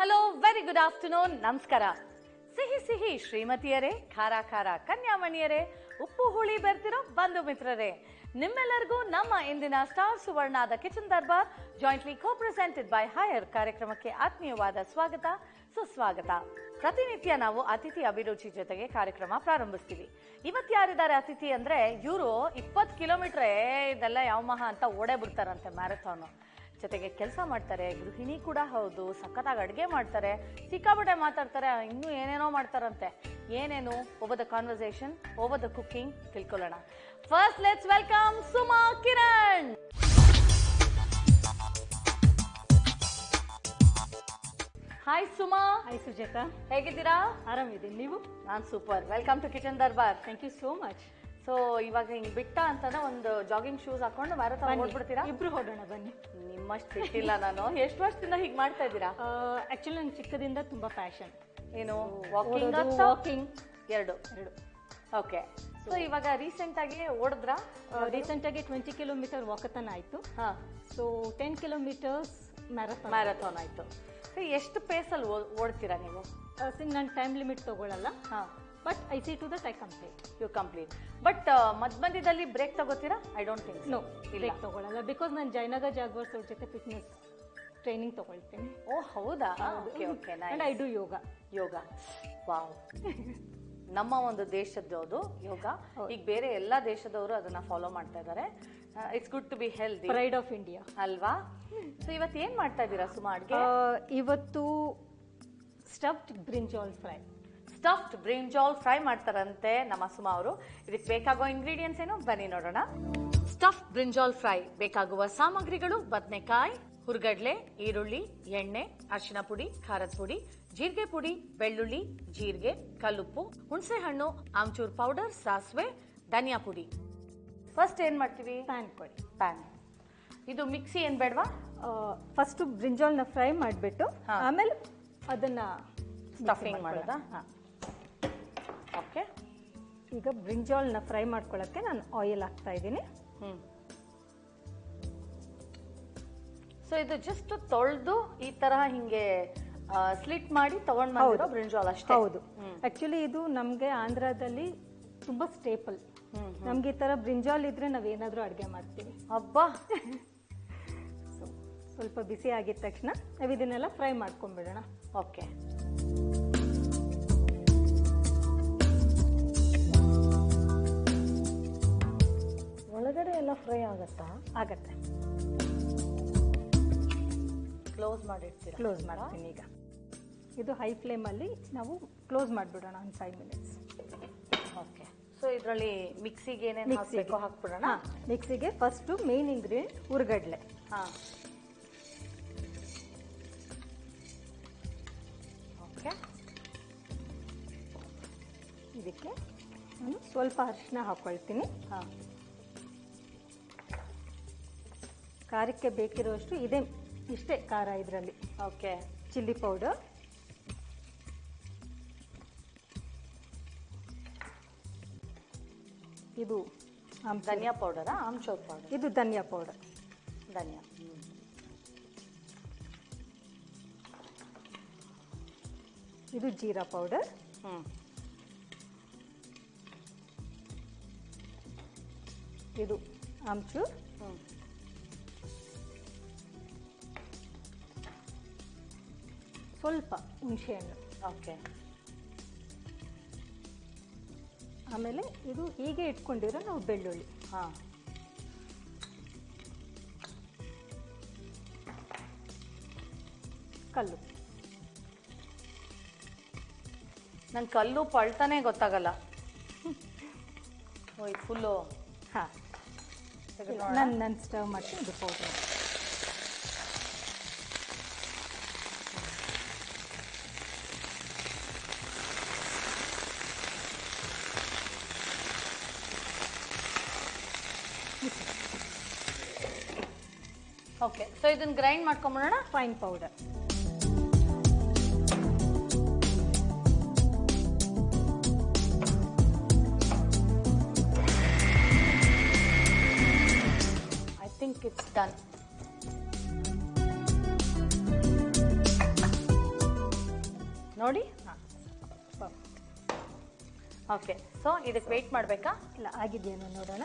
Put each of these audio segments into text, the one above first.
Hello very good afternoon ನಮಸ್ಕಾರ. ಸಿಹಿ ಸಿಹಿ ಶ್ರೀಮತಿಯರೇ, ಖಾರ ಖಾರ ಕನ್ಯಾಮಣಿಯರೇ, ಉಪ್ಪು ಹುಳಿ ಬೆರ್ತಿರೋ ಬಂಧು ಮಿತ್ರರೇ, ನಿಮ್ಮೆಲ್ಲರಿಗೂ ನಮ್ಮ ಇಂದಿನ ಸ್ಟಾರ್ ಸುವರ್ಣದ kitchen Darbar jointly co presented by Haier ಕಾರ್ಯಕ್ರಮಕ್ಕೆ ಆತ್ಮೀಯವಾದ ಸ್ವಾಗತ ಸುಸ್ವಾಗತ. ಪ್ರತಿನಿತ್ಯ ನಾವು ಅತಿಥಿ ಅಭಿರುಚಿ ಜೊತೆಗೆ ಕಾರ್ಯಕ್ರಮ ಪ್ರಾರಂಭಿಸ್ತೀವಿ. ಇವತ್ತು ಯಾರಿದ್ದಾರೆ ಅತಿಥಿ ಅಂದ್ರೆ, ಇವರು 20 ಕಿಲೋಮೀಟರ್ ಇದೆಲ್ಲ ಯಾವ ಮಹಾ ಅಂತ ಓಡೇ ಬಿಡ್ತಾರಂತೆ ಮ್ಯಾರಥಾನು. ಜೊತೆಗೆ ಕೆಲಸ ಮಾಡ್ತಾರೆ, ಗೃಹಿಣಿ ಕೂಡ ಹೌದು, ಸಖತ್ತಾಗಿ ಅಡುಗೆ ಮಾಡ್ತಾರೆ, ಸಿಕ್ಕಾಪಟ್ಟೆ ಮಾತಾಡ್ತಾರೆ, ಇನ್ನೂ ಏನೇನೋ ಮಾಡ್ತಾರಂತೆ. ಏನೇನು over the conversation, over the cooking ತಿಳ್ಕೊಳ್ಳೋಣ. First let's welcome Suma Kiran. Hi Suma. Hi Sujatha, ಹೇಗಿದ್ದೀರಾ? ಆರಾಮಿದ್ದೀನಿ, ನೀವು? ನಾನು super. Welcome to kitchen Darbar. Thank you so much. So ಇವಾಗ ಹಿಂಗ್ ಬಿಟ್ಟ ಅಂತಂದ್ರೆ ಒಂದು ಜಾಗಿಂಗ್ ಶೂಸ್ ಹಾಕೊಂಡು ಮ್ಯಾರಥಾನ್ ಓಡ್ಬಿಡ್ತೀರಾ? ಇಬ್ರು ಹೊಡೋಣ ಬನ್ನಿ. ನಿಮ್ಮಷ್ಟು ಬಿಟ್ಟಿಲ್ಲ ನಾನು. ಎಷ್ಟು ವರ್ಷದಿಂದ ಹೀಗೆ ಮಾಡ್ತಾ ಇದ್ದೀರಾ? ಆಕ್ಚುಲಿ ನಂಗೆ ಚಿಕ್ಕದಿಂದ ತುಂಬಾ ಪ್ಯಾಷನ್. ಏನು ವಾಕಿಂಗ್ ಎರಡು. ಓಕೆ. ಸೊ ಇವಾಗ ರೀಸೆಂಟ್ ಆಗಿ ಓಡಿದ್ರಾ? ರೀಸೆಂಟ್ ಆಗಿ 20 ಕಿಲೋಮೀಟರ್ ವಾಕಥಾನ್ ಆಯ್ತು. ಸೊ 10 ಕಿಲೋಮೀಟರ್ಸ್ ಮ್ಯಾರಥಾನ್ ಆಯ್ತು. ಎಷ್ಟು ಪೇಸಲ್ಲಿ ಓಡ್ತೀರಾ ನೀವು? ನಾನು ಟೈಮ್ ಲಿಮಿಟ್ ತಗೊಳ್ಳಲ್ಲ, but I see to that I complete. You complete. But ಮಧ್ಯದಲ್ಲಿ ಬ್ರೇಕ್ ತಗೋತೀರಾ? I don't think. No, break ತಗೊಳ್ಳಲ್ಲ. ಬಿಕಾಸ್ ನಾನು ಜಯನಗರ್ ಜಾಗ್ವರ್ಸ್ ಅವ್ರ ಜೊತೆ ಫಿಟ್ನೆಸ್ ಟ್ರೈನಿಂಗ್ ತಗೊಳ್ತೀನಿ. ಓ ಹೌದಾ? Okay okay. And I do yoga. Wow. ನಮ್ಮ ಒಂದು ದೇಶದ್ದು ಯೋಗ. ಈಗ ಬೇರೆ ಎಲ್ಲ ದೇಶದವರು ಅದನ್ನ ಫಾಲೋ ಮಾಡ್ತಾ ಇದ್ದಾರೆ. It's good to be healthy. Pride of India ಅಲ್ವಾ? ಸೊ ಇವತ್ತು ಏನ್ ಮಾಡ್ತಾ ಇದ್ದೀರಾ ಸುಮಾ ಅಡ್ಗೆ? ಇವತ್ತು stuffed brinjal fry. Stuffed brinjal fry ಮಾಡ್ತಾರಂತೆ ನಮ್ಮ ಸುಮಾ ಅವರು. ಇದಕ್ಕೆ ಬೇಕಾಗುವ ಇಂಗ್ರೀಡಿಯೆಂಟ್ಸ್ ಏನು ಬನ್ನಿ ನೋಡೋಣ. ಸ್ಟಫ್ಡ್ ಬ್ರಿಂಜಾಲ್ ಫ್ರೈ ಬೇಕಾಗುವ ಸಾಮಗ್ರಿಗಳು: ಬದನೆಕಾಯಿ, ಹುರ್ಗಡ್ಲೆ, ಈರುಳ್ಳಿ, ಎಣ್ಣೆ, ಅರಿಶಿನ ಪುಡಿ, ಖಾರದ ಪುಡಿ, ಜೀರಿಗೆ ಪುಡಿ, ಬೆಳ್ಳುಳ್ಳಿ, ಜೀರಿಗೆ, ಕಲ್ಲುಪ್ಪು, ಹುಣಸೆ ಹಣ್ಣು, ಆಮ್ಚೂರ್ ಪೌಡರ್, ಸಾಸಿವೆ, ಧನಿಯಾ ಪುಡಿ. ಫಸ್ಟ್ ಏನ್ ಮಾಡ್ತೀವಿ? ಪ್ಯಾನ್ ಕೊಡಿ. ಪ್ಯಾನ್. ಇದು ಮಿಕ್ಸಿ ಏನ್ ಬೇಡವಾ? ಫಸ್ಟ್ ಬ್ರಿಂಜಾಲ್ನ ಫ್ರೈ ಮಾಡಿಬಿಟ್ಟು ಆಮೇಲೆ ಅದನ್ನ ಸ್ಟಫಿಂಗ್ ಮಾಡೋದಾ? ಓಕೆ. ಈಗ ಬ್ರಿಂಜಾಲ್ನ ಫ್ರೈ ಮಾಡ್ಕೊಳ್ಳೋಕ್ಕೆ ನಾನು ಆಯಿಲ್ ಹಾಕ್ತಾ ಇದ್ದೀನಿ. ಸೊ ಇದು ಜಸ್ಟ್ ತೊಳೆದು ಈ ತರ ಹಿಂಗೆ ಸ್ಲಿಟ್ ಮಾಡಿ ತಗೊಂಡ್ ಬಂದಿರೋ ಬ್ರಿಂಜಾಲ್ ಅಷ್ಟೇ? ಹೌದು. ಆಕ್ಚುಲಿ ಇದು ನಮ್ಗೆ ಆಂಧ್ರದಲ್ಲಿ ತುಂಬಾ ಸ್ಟೇಪಲ್. ನಮ್ಗೆ ಈ ತರ ಬ್ರಿಂಜಾಲ್ ಇದ್ರೆ ನಾವೇನಾದ್ರೂ ಅಡುಗೆ ಮಾಡ್ತೀವಿ. ಹಬ್ಬಾ. ಸ್ವಲ್ಪ ಬಿಸಿ ಆಗಿದ ತಕ್ಷಣ ನಾವು ಇದನ್ನೆಲ್ಲ ಫ್ರೈ ಮಾಡ್ಕೊಂಡ್ಬಿಡೋಣ. ಓಕೆ. ಒಳಗಡೆ ಎಲ್ಲ ಫ್ರೈ ಆಗತ್ತಾ? ಆಗತ್ತೆ. ಕ್ಲೋಸ್ ಮಾಡಿರ್ತೀರಾ? ಕ್ಲೋಸ್ ಮಾಡ್ತೀನಿ. ಈಗ ಇದು ಹೈ ಫ್ಲೇಮಲ್ಲಿ ನಾವು ಕ್ಲೋಸ್ ಮಾಡಿಬಿಡೋಣ ಒಂದು 5 ಮಿನಿಟ್ಸ್. ಓಕೆ. ಸೊ ಇದರಲ್ಲಿ ಮಿಕ್ಸಿಗೆ ಏನೇನು ಹಾಕಬೇಕು ಹಾಕ್ಬಿಡೋಣ? ಮಿಕ್ಸಿಗೆ ಫಸ್ಟ್ ಮೇನ್ ಇಂಗ್ರೀಡಿಯೆಂಟ್ ಹುರ್ಗಡ್ಲೆ. ಓಕೆ. ಇದಕ್ಕೆ ನಾನು ಸ್ವಲ್ಪ ಅರಿಶಿನ ಹಾಕೊಳ್ತೀನಿ. ಖಾರಕ್ಕೆ ಬೇಕಿರುವಷ್ಟು ಇಷ್ಟೇ ಖಾರ ಇದರಲ್ಲಿ. ಓಕೆ. ಚಿಲ್ಲಿ ಪೌಡರ್, ಇದು ಧನಿಯಾ ಪೌಡರಾ? ಆಮ್ಚೂರ್ ಪೌಡರ್. ಇದು ಧನಿಯಾ ಪೌಡರ್. ಧನಿಯಾ. ಇದು ಜೀರಾ ಪೌಡರ್. ಇದು ಆಮ್ಚೂರ್. ಸ್ವಲ್ಪ ಹುಣಸೆಹಣ್ಣು. ಓಕೆ. ಆಮೇಲೆ ಇದು ಹೀಗೆ ಇಟ್ಕೊಂಡಿರೋ ನಾವು ಬೆಳ್ಳುಳ್ಳಿ. ಕಲ್ಲು. ನನ್ ಕಲ್ಲು ಪಳ್ತಾನೆ ಗೊತ್ತಾಗಲ್ಲ. ಇದು ಫುಲ್ಲು. ನಾನು ಸ್ಟವ್ ಮಾಡ್ತೀನಿ. ಇದು ಪೌಡರ್. ಓಕೆ. ಸೊ ಇದನ್ನ ಗ್ರೈಂಡ್ ಮಾಡ್ಕೊಂಬಿಡೋಣ. Fine powder. I think it's done. ನೋಡಿ. ಹಾಂ ಓಕೆ, ಸೊ ಇದಕ್ಕೆ ವೆಯ್ಟ್ ಮಾಡಬೇಕಾ? ಇಲ್ಲ, ಆಗಿದೆಯೇನೋ ನೋಡೋಣ.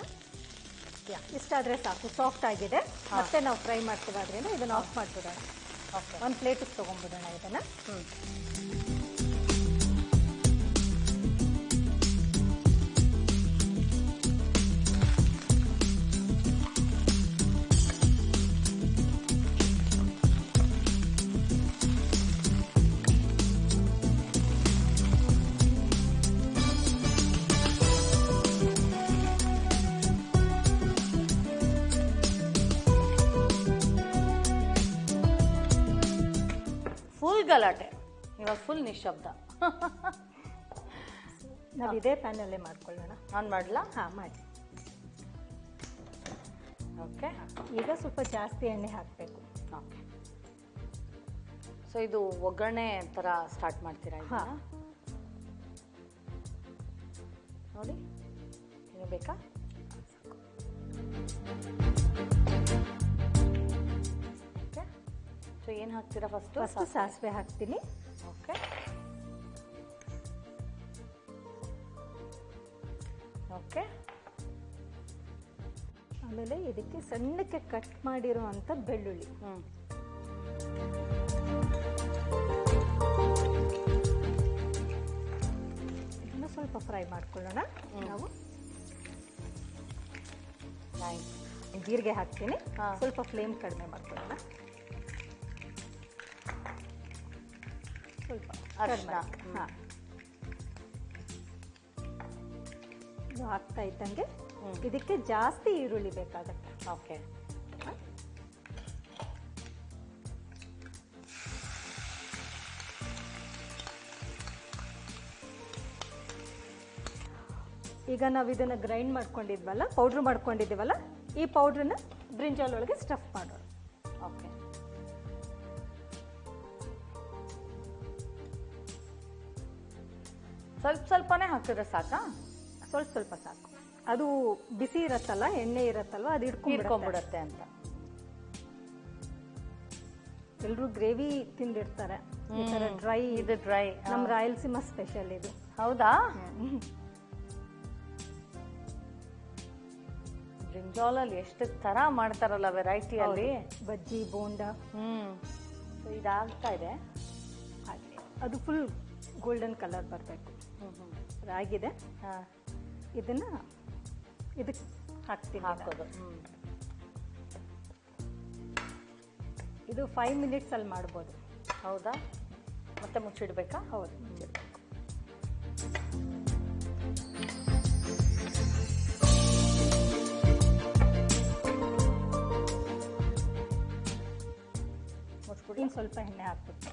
ಇಷ್ಟಾದರೆ ಸಾಕು, ಸಾಫ್ಟ್ ಆಗಿದೆ. ಮತ್ತೆ ನಾವು ಫ್ರೈ ಮಾಡ್ತೀವಿ, ಅದರಿಂದ ಇದನ್ನು ಆಫ್ ಮಾಡಿಬಿಡೋಣ. ಓಕೆ, ಒಂದು ಪ್ಲೇಟಿಗೆ ತೊಗೊಂಡ್ಬಿಡೋಣ ಇದನ್ನು. ಫುಲ್ ಗಲಾಟೆ, ಇವಾಗ ಫುಲ್ ನಿಶಬ್ದ. ನಾವು ಇದೇ ಪ್ಯಾನಲ್ಲೇ ಮಾಡ್ಕೊಳ್ಳೋಣ. ಆನ್ ಮಾಡಲಾ? ಹಾಂ, ಮಾಡಿ. ಓಕೆ, ಈಗ ಸ್ವಲ್ಪ ಜಾಸ್ತಿ ಎಣ್ಣೆ ಹಾಕಬೇಕು. ಓಕೆ. ಸೊ ಇದು ಒಗ್ಗರಣೆ ಥರ ಸ್ಟಾರ್ಟ್ ಮಾಡ್ತೀರಾ? ಹಾ. ನೋಡಿ, ಏನು ಬೇಕಾ? ಓಕೆ, ಸೊ ಏನು ಹಾಕ್ತೀರಾ ಫಸ್ಟು? ಫಸ್ಟು ಸಾಸಿವೆ ಹಾಕ್ತೀನಿ. Okay, okay. ಆಮೇಲೆ ಇದಕ್ಕೆ ಸಣ್ಣಕ್ಕೆ ಕಟ್ ಮಾಡಿರುವಂಥ ಬೆಳ್ಳುಳ್ಳಿ. ಇದನ್ನು ಸ್ವಲ್ಪ ಫ್ರೈ ಮಾಡ್ಕೊಳ್ಳೋಣ. ನಾವು ಜೀರಿಗೆ ಹಾಕ್ತೀನಿ. ಸ್ವಲ್ಪ ಫ್ಲೇಮ್ ಕಡಿಮೆ ಮಾಡ್ಕೊಳ್ಳೋಣ. ಸ್ವಲ್ಪ ಅರಿಶಿನ. ಹಾಂ, ಇದು ಹಾಕ್ತಾ ಇದ್ದಂಗೆ ಇದಕ್ಕೆ ಜಾಸ್ತಿ ಈರುಳ್ಳಿ ಬೇಕಾಗತ್ತೆ. ಓಕೆ, ಈಗ ನಾವು ಇದನ್ನು ಗ್ರೈಂಡ್ ಮಾಡ್ಕೊಂಡಿದ್ವಲ್ಲ, ಪೌಡ್ರ್ ಮಾಡ್ಕೊಂಡಿದ್ದೀವಲ್ಲ, ಈ ಪೌಡ್ರನ್ನ ಬ್ರಿಂಜಾಲ್ ಒಳಗೆ ಸ್ಟಫ್ ಮಾಡೋಣ. ಓಕೆ. ಸ್ವಲ್ಪ ಸ್ವಲ್ಪನೇ ಹಾಕಿದ್ರೆ ಸಾಕಾ? ಸ್ವಲ್ಪ ಸ್ವಲ್ಪ ಸಾಕು. ಅದು ಬಿಸಿ ಇರತ್ತಲ್ಲ, ಎಣ್ಣೆ ಇರತ್ತಲ್ವ, ಅದು ಇಟ್ಕೊಂಡ್ಬಿಡತ್ತೆ ಅಂತ. ಎಲ್ಲರೂ ಗ್ರೇವಿ ತಿಂದಿರ್ತಾರೆ. ಈ ಥರ ಡ್ರೈ, ಇದು ಡ್ರೈ. ನಮ್ಮ ರಾಯಲಸೀಮಾ ಸ್ಪೆಷಲ್ ಇದು. ಹೌದಾ? ಬ್ರಿಂಜಾಲಲ್ಲಿ ಎಷ್ಟು ತರ ಮಾಡ್ತಾರಲ್ಲ ವೆರೈಟಿಯಲ್ಲಿ. ಬಜ್ಜಿ, ಬೋಂಡ. ಸೊ ಇದಾಗ್ತಾ ಇದೆ. ಹಾಗೆ ಅದು ಫುಲ್ ಗೋಲ್ಡನ್ ಕಲರ್ ಬರಬೇಕು. ಆಗಿದೆ. ಇದನ್ನ ಇದಕ್ಕೆ ಹಾಕ್ತೀನಿ. ಹಾಕೋದು. ಇದು 5 ಮಿನಿಟ್ಸ್ ಅಲ್ಲಿ ಮಾಡ್ಬೋದು. ಹೌದಾ? ಮತ್ತೆ ಮುಚ್ಚಿಡ್ಬೇಕಾ? ಹೌದು, ಮುಚ್ಚಿಡ್ಬೇಕು. ಮುಚ್ಚಿಬಿಡಿ. ಇನ್ನು ಸ್ವಲ್ಪ ಎಣ್ಣೆ ಹಾಕ್ಬೇಕು.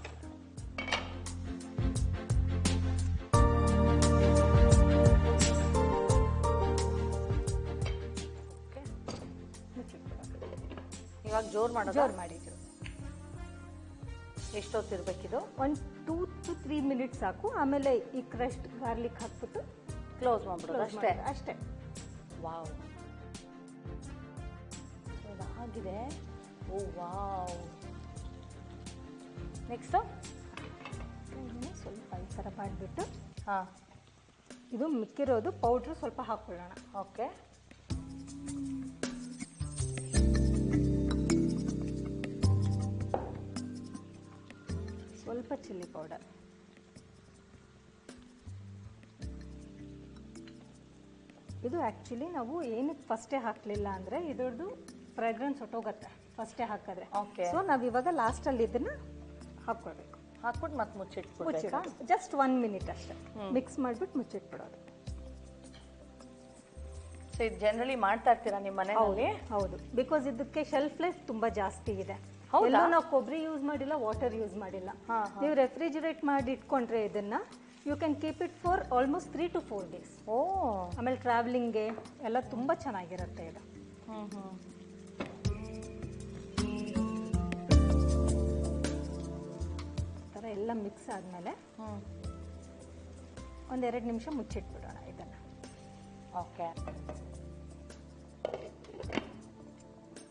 ಇವಾಗ ಜೋರ್ ಮಾಡೋದು? ಜೋರ್ ಮಾಡಿದ್ರು. ಎಷ್ಟೊತ್ತಿರ್ಬೇಕಿದು? 1 2 to 3 ಮಿನಿಟ್ಸ್ ಸಾಕು. ಆಮೇಲೆ ಈ ಕ್ರಶ್ಡ್ ಗಾರ್ಲಿಕ್ ಹಾಕ್ಬಿಟ್ಟು ಕ್ಲೋಸ್ ಮಾಡ್ಬಿಡೋದು ಅಷ್ಟೇ? ಅಷ್ಟೇ. ವಾವ್, ಇದಾಗಿದೆ. ಓ ವಾವ್. ನೆಕ್ಸ್ಟು ಸ್ವಲ್ಪ ಈ ಥರ ಮಾಡಿಬಿಟ್ಟು ಹಾಂ, ಇದು ಮಿಕ್ಕಿರೋದು ಪೌಡ್ರು ಸ್ವಲ್ಪ ಹಾಕ್ಕೊಳ್ಳೋಣ. ಓಕೆ. ಸ್ವಲ್ಪ ಚಿಲ್ಲಿ ಪೌಡರ್. ಇದು ಆ್ಯಕ್ಚುಲಿ ನಾವು ಏನಕ್ಕೆ ಫಸ್ಟೇ ಹಾಕಲಿಲ್ಲ ಅಂದರೆ ಇದ್ರದ್ದು ಫ್ರಾಗ್ರೆನ್ಸ್ ಹೊಟ್ಟೋಗತ್ತೆ ಫಸ್ಟೇ ಹಾಕಿದ್ರೆ. ಓಕೆ. ಸೊ ನಾವು ಇವಾಗ ಲಾಸ್ಟಲ್ಲಿ ಇದನ್ನು ಹಾಕ್ಕೊಳ್ಬೇಕು. ಹಾಕ್ಬಿಟ್ಟು ಮತ್ತೆ ಮುಚ್ಚಿಟ್ಬಿಡ್ಬೇಕಾ? ಜಸ್ಟ್ 1 ಮಿನಿಟ್ ಅಷ್ಟೇ. ಮಿಕ್ಸ್ ಮಾಡಿಬಿಟ್ಟು ಮುಚ್ಚಿಟ್ಬಿಡೋದು. ಸೊ ಇದು ಜನರಲಿ ಮಾಡ್ತಾ ಇರ್ತೀರಾ ನಿಮ್ಮ ಮನೆಯಲ್ಲಿ? ಹೌದು, ಬಿಕಾಸ್ ಇದಕ್ಕೆ ಶೆಲ್ಫ್ ಲೈಫ್ ತುಂಬ ಜಾಸ್ತಿ ಇದೆ. ಹೌದಾ? ಎಲ್ಲೂ ನಾವು ಕೊಬ್ಬರಿ ಯೂಸ್ ಮಾಡಿಲ್ಲ, ವಾಟರ್ ಯೂಸ್ ಮಾಡಿಲ್ಲ. ನೀವು ರೆಫ್ರಿಜಿರೇಟ್ ಮಾಡಿ ಇಟ್ಕೊಂಡ್ರೆ ಇದನ್ನ you can keep it for almost 3 to 4 days. Oh, ಆಮೇಲೆ ಟ್ರಾವೆಲಿಂಗ್ಗೆ ಎಲ್ಲ ತುಂಬ ಚೆನ್ನಾಗಿರುತ್ತೆ ಇದು. ಥರ ಎಲ್ಲ ಮಿಕ್ಸ್ ಆದಮೇಲೆ 1-2 ನಿಮಿಷ ಮುಚ್ಚಿಟ್ಬಿಡೋಣ ಇದನ್ನು. ಓಕೆ.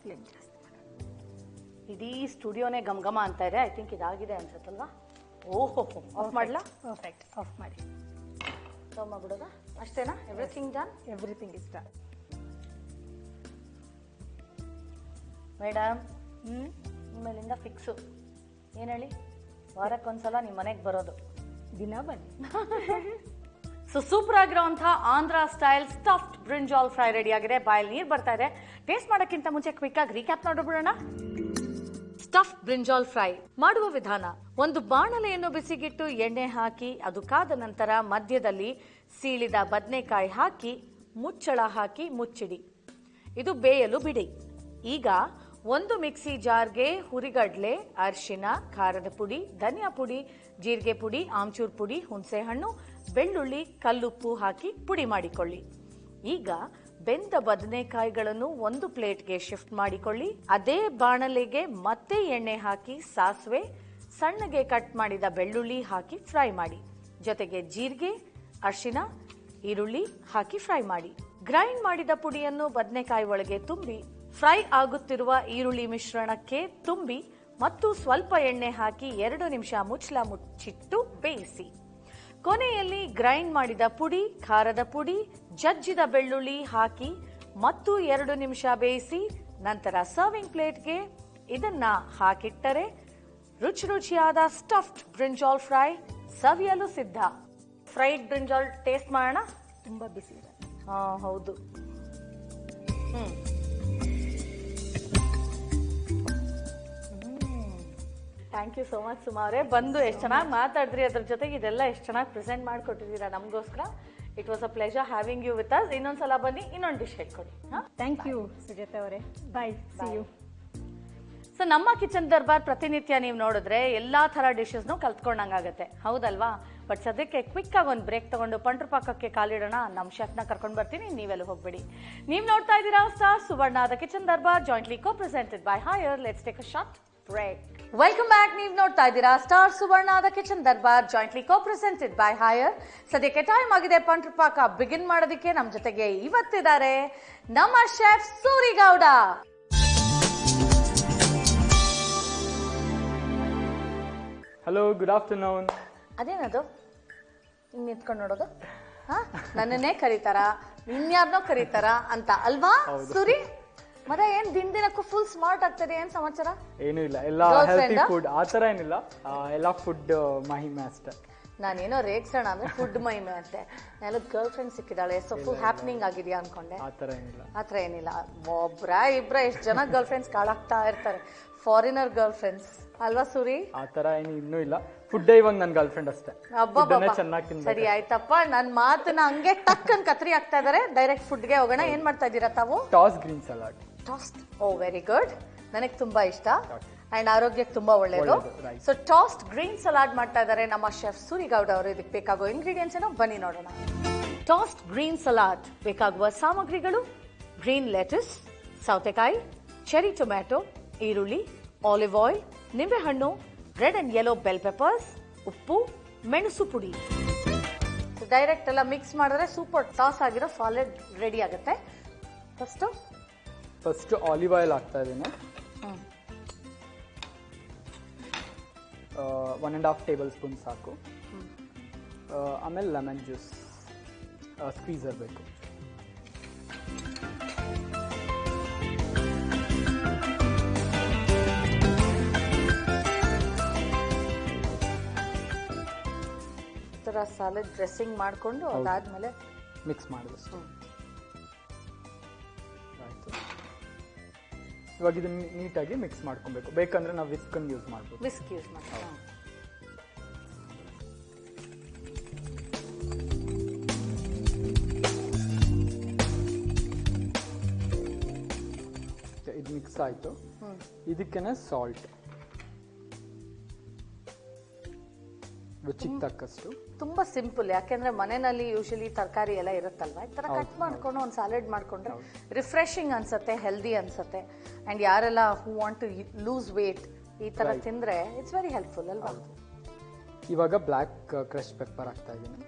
ಫ್ಲೇಮ್ ಜಾಸ್ತಿ ಮಾಡೋಣ. ಇಡೀ ಸ್ಟುಡಿಯೋನೇ ಘಮ ಅಂತ ಇದೆ. ಐ ಥಿಂಕ್ ಇದಾಗಿದೆ ಅನ್ಸುತ್ತಲ್ವಾ? ಓಹೋ, ಆಫ್ ಮಾಡ್ಲಾ? ಪರ್ಫೆಕ್ಟ್, ಆಫ್ ಮಾಡಿ. ಬಿಡೋದ ಅಷ್ಟೇನಾ? Everything done? Everything is done. Madam, ನಿಮ್ಮೇಲಿಂದ ಫಿಕ್ಸು. ಏನು ಹೇಳಿ, ವಾರಕ್ಕೊಂದ್ಸಲ ನಿಮ್ಮ ಮನೆಗೆ ಬರೋದು. ದಿನ ಬನ್ನಿ. ಸೊ ಸೂಪರ್ ಆಗಿರೋಂತಹ Andhra style stuffed brinjal fry ready ಆಗಿದೆ. ಬಾಯಲ್ಲಿ ನೀರು ಬರ್ತಾ ಇದೆ. ಟೇಸ್ಟ್ ಮಾಡೋಕ್ಕಿಂತ ಮುಂಚೆ ಕ್ವಿಕ್ ಆಗಿ ರೀಕ್ಯಾಪ್ ನೋಡ್ಬಿಡೋಣ. ಸ್ಟಫ್ಡ್ ಬ್ರಿಂಜಾಲ್ ಫ್ರೈ ಮಾಡುವ ವಿಧಾನ: ಒಂದು ಬಾಣಲೆಯನ್ನು ಬಿಸಿಗಿಟ್ಟು ಎಣ್ಣೆ ಹಾಕಿ ಅದು ಕಾದ ನಂತರ ಮಧ್ಯದಲ್ಲಿ ಸೀಳಿದ ಬದನೆಕಾಯಿ ಹಾಕಿ ಮುಚ್ಚಳ ಹಾಕಿ ಮುಚ್ಚಿಡಿ. ಇದು ಬೇಯಲು ಬಿಡಿ. ಈಗ ಒಂದು ಮಿಕ್ಸಿ ಜಾರ್ಗೆ ಹುರಿಗಡ್ಲೆ, ಅರಿಶಿನ, ಖಾರದ ಪುಡಿ, ಧನಿಯಾ ಪುಡಿ, ಜೀರಿಗೆ ಪುಡಿ, ಆಮ್ಚೂರ್ ಪುಡಿ, ಹುಣಸೆಹಣ್ಣು, ಬೆಳ್ಳುಳ್ಳಿ, ಕಲ್ಲುಪ್ಪು ಹಾಕಿ ಪುಡಿ ಮಾಡಿಕೊಳ್ಳಿ. ಈಗ ಬೆಂದ ಬದನೆಕಾಯಿಗಳನ್ನು ಒಂದು ಪ್ಲೇಟ್ಗೆ ಶಿಫ್ಟ್ ಮಾಡಿಕೊಳ್ಳಿ. ಅದೇ ಬಾಣಲೆಗೆ ಮತ್ತೆ ಎಣ್ಣೆ ಹಾಕಿ ಸಾಸಿವೆ, ಸಣ್ಣಗೆ ಕಟ್ ಮಾಡಿದ ಬೆಳ್ಳುಳ್ಳಿ ಹಾಕಿ ಫ್ರೈ ಮಾಡಿ. ಜೊತೆಗೆ ಜೀರಿಗೆ, ಅರಿಶಿನ, ಈರುಳ್ಳಿ ಹಾಕಿ ಫ್ರೈ ಮಾಡಿ. ಗ್ರೈಂಡ್ ಮಾಡಿದ ಪುಡಿಯನ್ನು ಬದನೆಕಾಯಿ ಒಳಗೆ ತುಂಬಿ ಫ್ರೈ ಆಗುತ್ತಿರುವ ಈರುಳ್ಳಿ ಮಿಶ್ರಣಕ್ಕೆ ತುಂಬಿ ಮತ್ತು ಸ್ವಲ್ಪ ಎಣ್ಣೆ ಹಾಕಿ 2 ನಿಮಿಷ ಮುಚ್ಚಳ ಮುಚ್ಚಿಟ್ಟು ಬೇಯಿಸಿ. ಕೊನೆಯಲ್ಲಿ ಗ್ರೈಂಡ್ ಮಾಡಿದ ಪುಡಿ, ಖಾರದ ಪುಡಿ, ಜಜ್ಜಿದ ಬೆಳ್ಳುಳ್ಳಿ ಹಾಕಿ ಮತ್ತು 2 ನಿಮಿಷ ಬೇಯಿಸಿ ನಂತರ ಸರ್ವಿಂಗ್ ಪ್ಲೇಟ್ಗೆ ಇದನ್ನ ಹಾಕಿಟ್ಟರೆ ರುಚಿ ರುಚಿಯಾದ ಸ್ಟಫ್ಡ್ ಬ್ರಿಂಜಾಲ್ ಫ್ರೈ ಸವಿಯಲು ಸಿದ್ಧ. ಫ್ರೈಡ್ ಬ್ರಿಂಜಾಲ್ ಟೇಸ್ಟ್ ಮಾಡೋಣ. ತುಂಬಾ ಬಿಸಿ ಇದೆ. ಹೌದು. Thank you so much Suma ಅವರೇ. ಬಂದು ಎಷ್ಟು ಚೆನ್ನಾಗಿ ಮಾತಾಡಿದ್ರಿ, ಅದ್ರ ಜೊತೆಗೆ ಇದೆಲ್ಲ ಎಷ್ಟು ಚೆನ್ನಾಗಿ ಪ್ರೆಸೆಂಟ್ ಮಾಡಿಕೊಟ್ಟಿದ್ದೀರಾ ನಮಗೋಸ್ಕರ. It was a pleasure having you with us. ಇನ್ನೊಂದ್ಸಲ ಬನ್ನಿ, ಇನ್ನೊಂದು ಡಿಶ್ ಹೇಳ್ಕೊಡಿ. ಥ್ಯಾಂಕ್ ಯು ಸುಜಾತ ಅವರೇ. Bye, see you. ಸೊ ನಮ್ಮ ಕಿಚನ್ ದರ್ಬಾರ್ ಪ್ರತಿನಿತ್ಯ ನೀವು ನೋಡಿದ್ರೆ ಎಲ್ಲಾ ತರ ಡಿಶಸ್ನು ಕಲ್ತ್ಕೊಂಡಂಗಾಗತ್ತೆ, ಹೌದಲ್ವಾ? ಬಟ್ ಸದ್ಯಕ್ಕೆ ಕ್ವಿಕ್ ಆಗಿ ಒಂದು ಬ್ರೇಕ್ ತಗೊಂಡು ಪಂಟ್ರ ಪಾಕಕ್ಕೆ ಕಾಲಿಡೋಣ. ನಮ್ಮ ಶೆಫ್ನ ಕರ್ಕೊಂಡು ಬರ್ತೀನಿ, ನೀವೆಲ್ಲ ಹೋಗ್ಬೇಡಿ. ನೀವು ನೋಡ್ತಾ ಇದ್ದೀರಾ ಸ್ಟಾರ್ ಸುವರ್ಣದ kitchen Darbar, jointly co presented by Haier. Let's take a short break. Welcome back. ನೀವು ನೋಡ್ತಾ ಇದ್ದೀರಾ ಸ್ಟಾರ್ ಸುವರ್ಣದ kitchen Darbar, jointly co presented by Haier. ಸದ್ಯಕ್ಕೆ ಟೈಮ್ ಆಗಿದೆ ಪಂಟ್ರ ಪಾಕ ಬಿಗಿನ್ ಮಾಡೋದಕ್ಕೆ. ನಮ್ಮ ಜೊತೆಗೆ ಇವತ್ತಿದ್ದಾರೆ ನಮ್ಮ chef Suri Gowda. Hello, good afternoon. ಅದೇನದು ಹಿಂಗ್ ನಿಂತ್ಕೊಂಡು ನೋಡೋದು? ನನ್ನನ್ನೇ ಕರೀತಾರ, ಇನ್ಯಾರನ್ನೋ ಕರೀತಾರ ಅಂತ ಅಲ್ವಾ ಸೂರಿ? ಮತ್ತೆ ಏನ್ ದಿನಕ್ಕೂ ಫುಲ್ ಸ್ಮಾರ್ಟ್ ಆಗ್ತದೆ, ಏನ್ ಸಮಾಚಾರ? ಏನು ಇಲ್ಲ, ಎಲ್ಲ ಹೆಲ್ತಿ ಫುಡ್ ಆತರ ಏನಿಲ್ಲ, ಎಲ್ಲ ಫುಡ್ ಮಹಿಮೆ ಅಷ್ಟೇ. ನಾನೇನೋ ರೇಗ್ಸೋಣ ಅಂದ್ರೆ ಫುಡ್ ಮಹಿಮೆ ಅಂತೆ. ಎಲ್ಲ ಗರ್ಲ್ ಫ್ರೆಂಡ್ ಸಿಕ್ಕಿದಾಳೆ, ಸೊ ಫುಲ್ ಹ್ಯಾಪ್ನಿಂಗ್ ಆಗಿದೆಯಾ ಅನ್ಕೊಂಡೆ. ಆತರ ಏನಿಲ್ಲ. ಆತರ ಏನಿಲ್ಲ. ಒಬ್ರ ಇಬ್ರ ಎಷ್ಟು ಜನ ಗರ್ಲ್ ಫ್ರೆಂಡ್ಸ್ ಕಾಳಾಗ್ತಾ ಇರ್ತಾರೆ, ಫಾರಿನರ್ ಗರ್ಲ್ ಫ್ರೆಂಡ್ಸ್ ಅಲ್ವಾ ಸೂರಿ? ಆತರ ಏನು ಇನ್ನೂ ಇಲ್ಲ. ಫುಡ್ ಇವಾಗ ನನ್ ಗರ್ಲ್ ಫ್ರೆಂಡ್ ಅಷ್ಟೇ. ಚೆನ್ನಾಗಿ ಸರಿ ಆಯ್ತಪ್ಪ, ನನ್ ಮಾತನ್ನ ಹಂಗೆ ಟಕ್ಕನ್ ಕತ್ರಿ ಆಗ್ತಾ ಇದಾರೆ. ಡೈರೆಕ್ಟ್ ಫುಡ್ಗೆ ಹೋಗೋಣ. ಏನ್ ಮಾಡ್ತಾ ಇದ್ದೀರಾ ತಾವು? Toss green salad. Tossed, oh very good. ನನಗೆ ತುಂಬಾ ಇಷ್ಟ ಅಂಡ್ ಆರೋಗ್ಯಕ್ಕೆ ತುಂಬಾ ಒಳ್ಳೇದು. ಸೊ ಟಾಸ್ಟ್ ಗ್ರೀನ್ ಸಲಾಡ್ ಮಾಡ್ತಾ ಇದ್ದಾರೆ ನಮ್ಮ ಶೆಫ್ ಸೂರಿಗೌಡ ಅವರು. ಇದಕ್ಕೆ ಬೇಕಾಗುವ ಇಂಗ್ರೀಡಿಯೆಂಟ್ಸ್ ಏನೋ ಬನ್ನಿ ನೋಡೋಣ. ಟಾಸ್ಟ್ ಗ್ರೀನ್ ಸಲಾಡ್ ಬೇಕಾಗುವ ಸಾಮಗ್ರಿಗಳು: ಗ್ರೀನ್ ಲೆಟಸ್, ಸೌತೆಕಾಯಿ, ಚೆರಿ ಟೊಮ್ಯಾಟೊ, ಈರುಳ್ಳಿ, ಆಲಿವ್ ಆಯಿಲ್, ನಿಂಬೆಹಣ್ಣು, red and yellow bell peppers, ಉಪ್ಪು, ಮೆಣಸು ಪುಡಿ. ಡೈರೆಕ್ಟ್ ಎಲ್ಲ ಮಿಕ್ಸ್ ಮಾಡಿದ್ರೆ ಸೂಪರ್ ಟಾಸ್ ಆಗಿರೋ ಸಾಲಿಡ್ ರೆಡಿ ಆಗುತ್ತೆ. ಫಸ್ಟ್ ಆಲಿವ್ ಆಯಿಲ್ ಹಾಕ್ತಾ ಇದ್ದೀನಿ. 1.5 ಟೇಬಲ್ ಸ್ಪೂನ್ ಸಾಕು. ಆಮೇಲೆ ಲೆಮನ್ ಜ್ಯೂಸ್ ಸ್ಕ್ವೀಸರ್ ಬೇಕು. ಸಾಲಡ್ ಡ್ರೆಸ್ಸಿಂಗ್ ಮಾಡಿಕೊಂಡು ಅದಾದ್ಮೇಲೆ ಮಿಕ್ಸ್ ಮಾಡಿದಷ್ಟು ಆಯ್ತು. ಇವಾಗ ಇದನ್ನ ನೀಟಾಗಿ ಮಿಕ್ಸ್ ಮಾಡ್ಕೊಬೇಕು. ಬೇಕಂದ್ರೆ ನಾವು ವಿಸ್ಕ್ ಯೂಸ್ ಮಾಡ್ಬೋದು. ವಿಸ್ಕ್ ಯೂಸ್ ಮಾಡ್ತೀವಿ. ಇದು ಮಿಕ್ಸ್ ಆಯ್ತು. ಇದಕ್ಕೇನೆ ಸಾಲ್ಟ್ ರುಚಿಗೆ ತಕ್ಕಷ್ಟು. ತುಂಬಾ ಸಿಂಪಲ್, ಯಾಕೆಂದ್ರೆ ಮನೆಯಲ್ಲಿ ಯೂಶಲಿ ತರಕಾರಿ ಎಲ್ಲ ಇರುತ್ತಲ್ವಾ, ಈ ತರ ಕಟ್ ಮಾಡ್ಕೊಂಡು ಒಂದು ಸಾಲೆಡ್ ಮಾಡ್ಕೊಂಡ್ರೆ ರಿಫ್ರೆಶಿಂಗ್ ಅನ್ಸುತ್ತೆ, ಹೆಲ್ದಿ ಅನ್ಸುತ್ತೆ. ಅಂಡ್ ಯಾರೆಲ್ಲ who want to lose weight ಈ ತರ ತಿಂದ್ರೆ ಇಟ್ಸ್ ವೆರಿ ಹೆಲ್ಪ್ಫುಲ್ ಅಲ್ವಾ? ಇವಾಗ ಬ್ಲ್ಯಾಕ್ ಕ್ರಶ್ ಪೆಪ್ಪರ್ ಹಾಕ್ತಾ ಇದ್ದೀನಿ.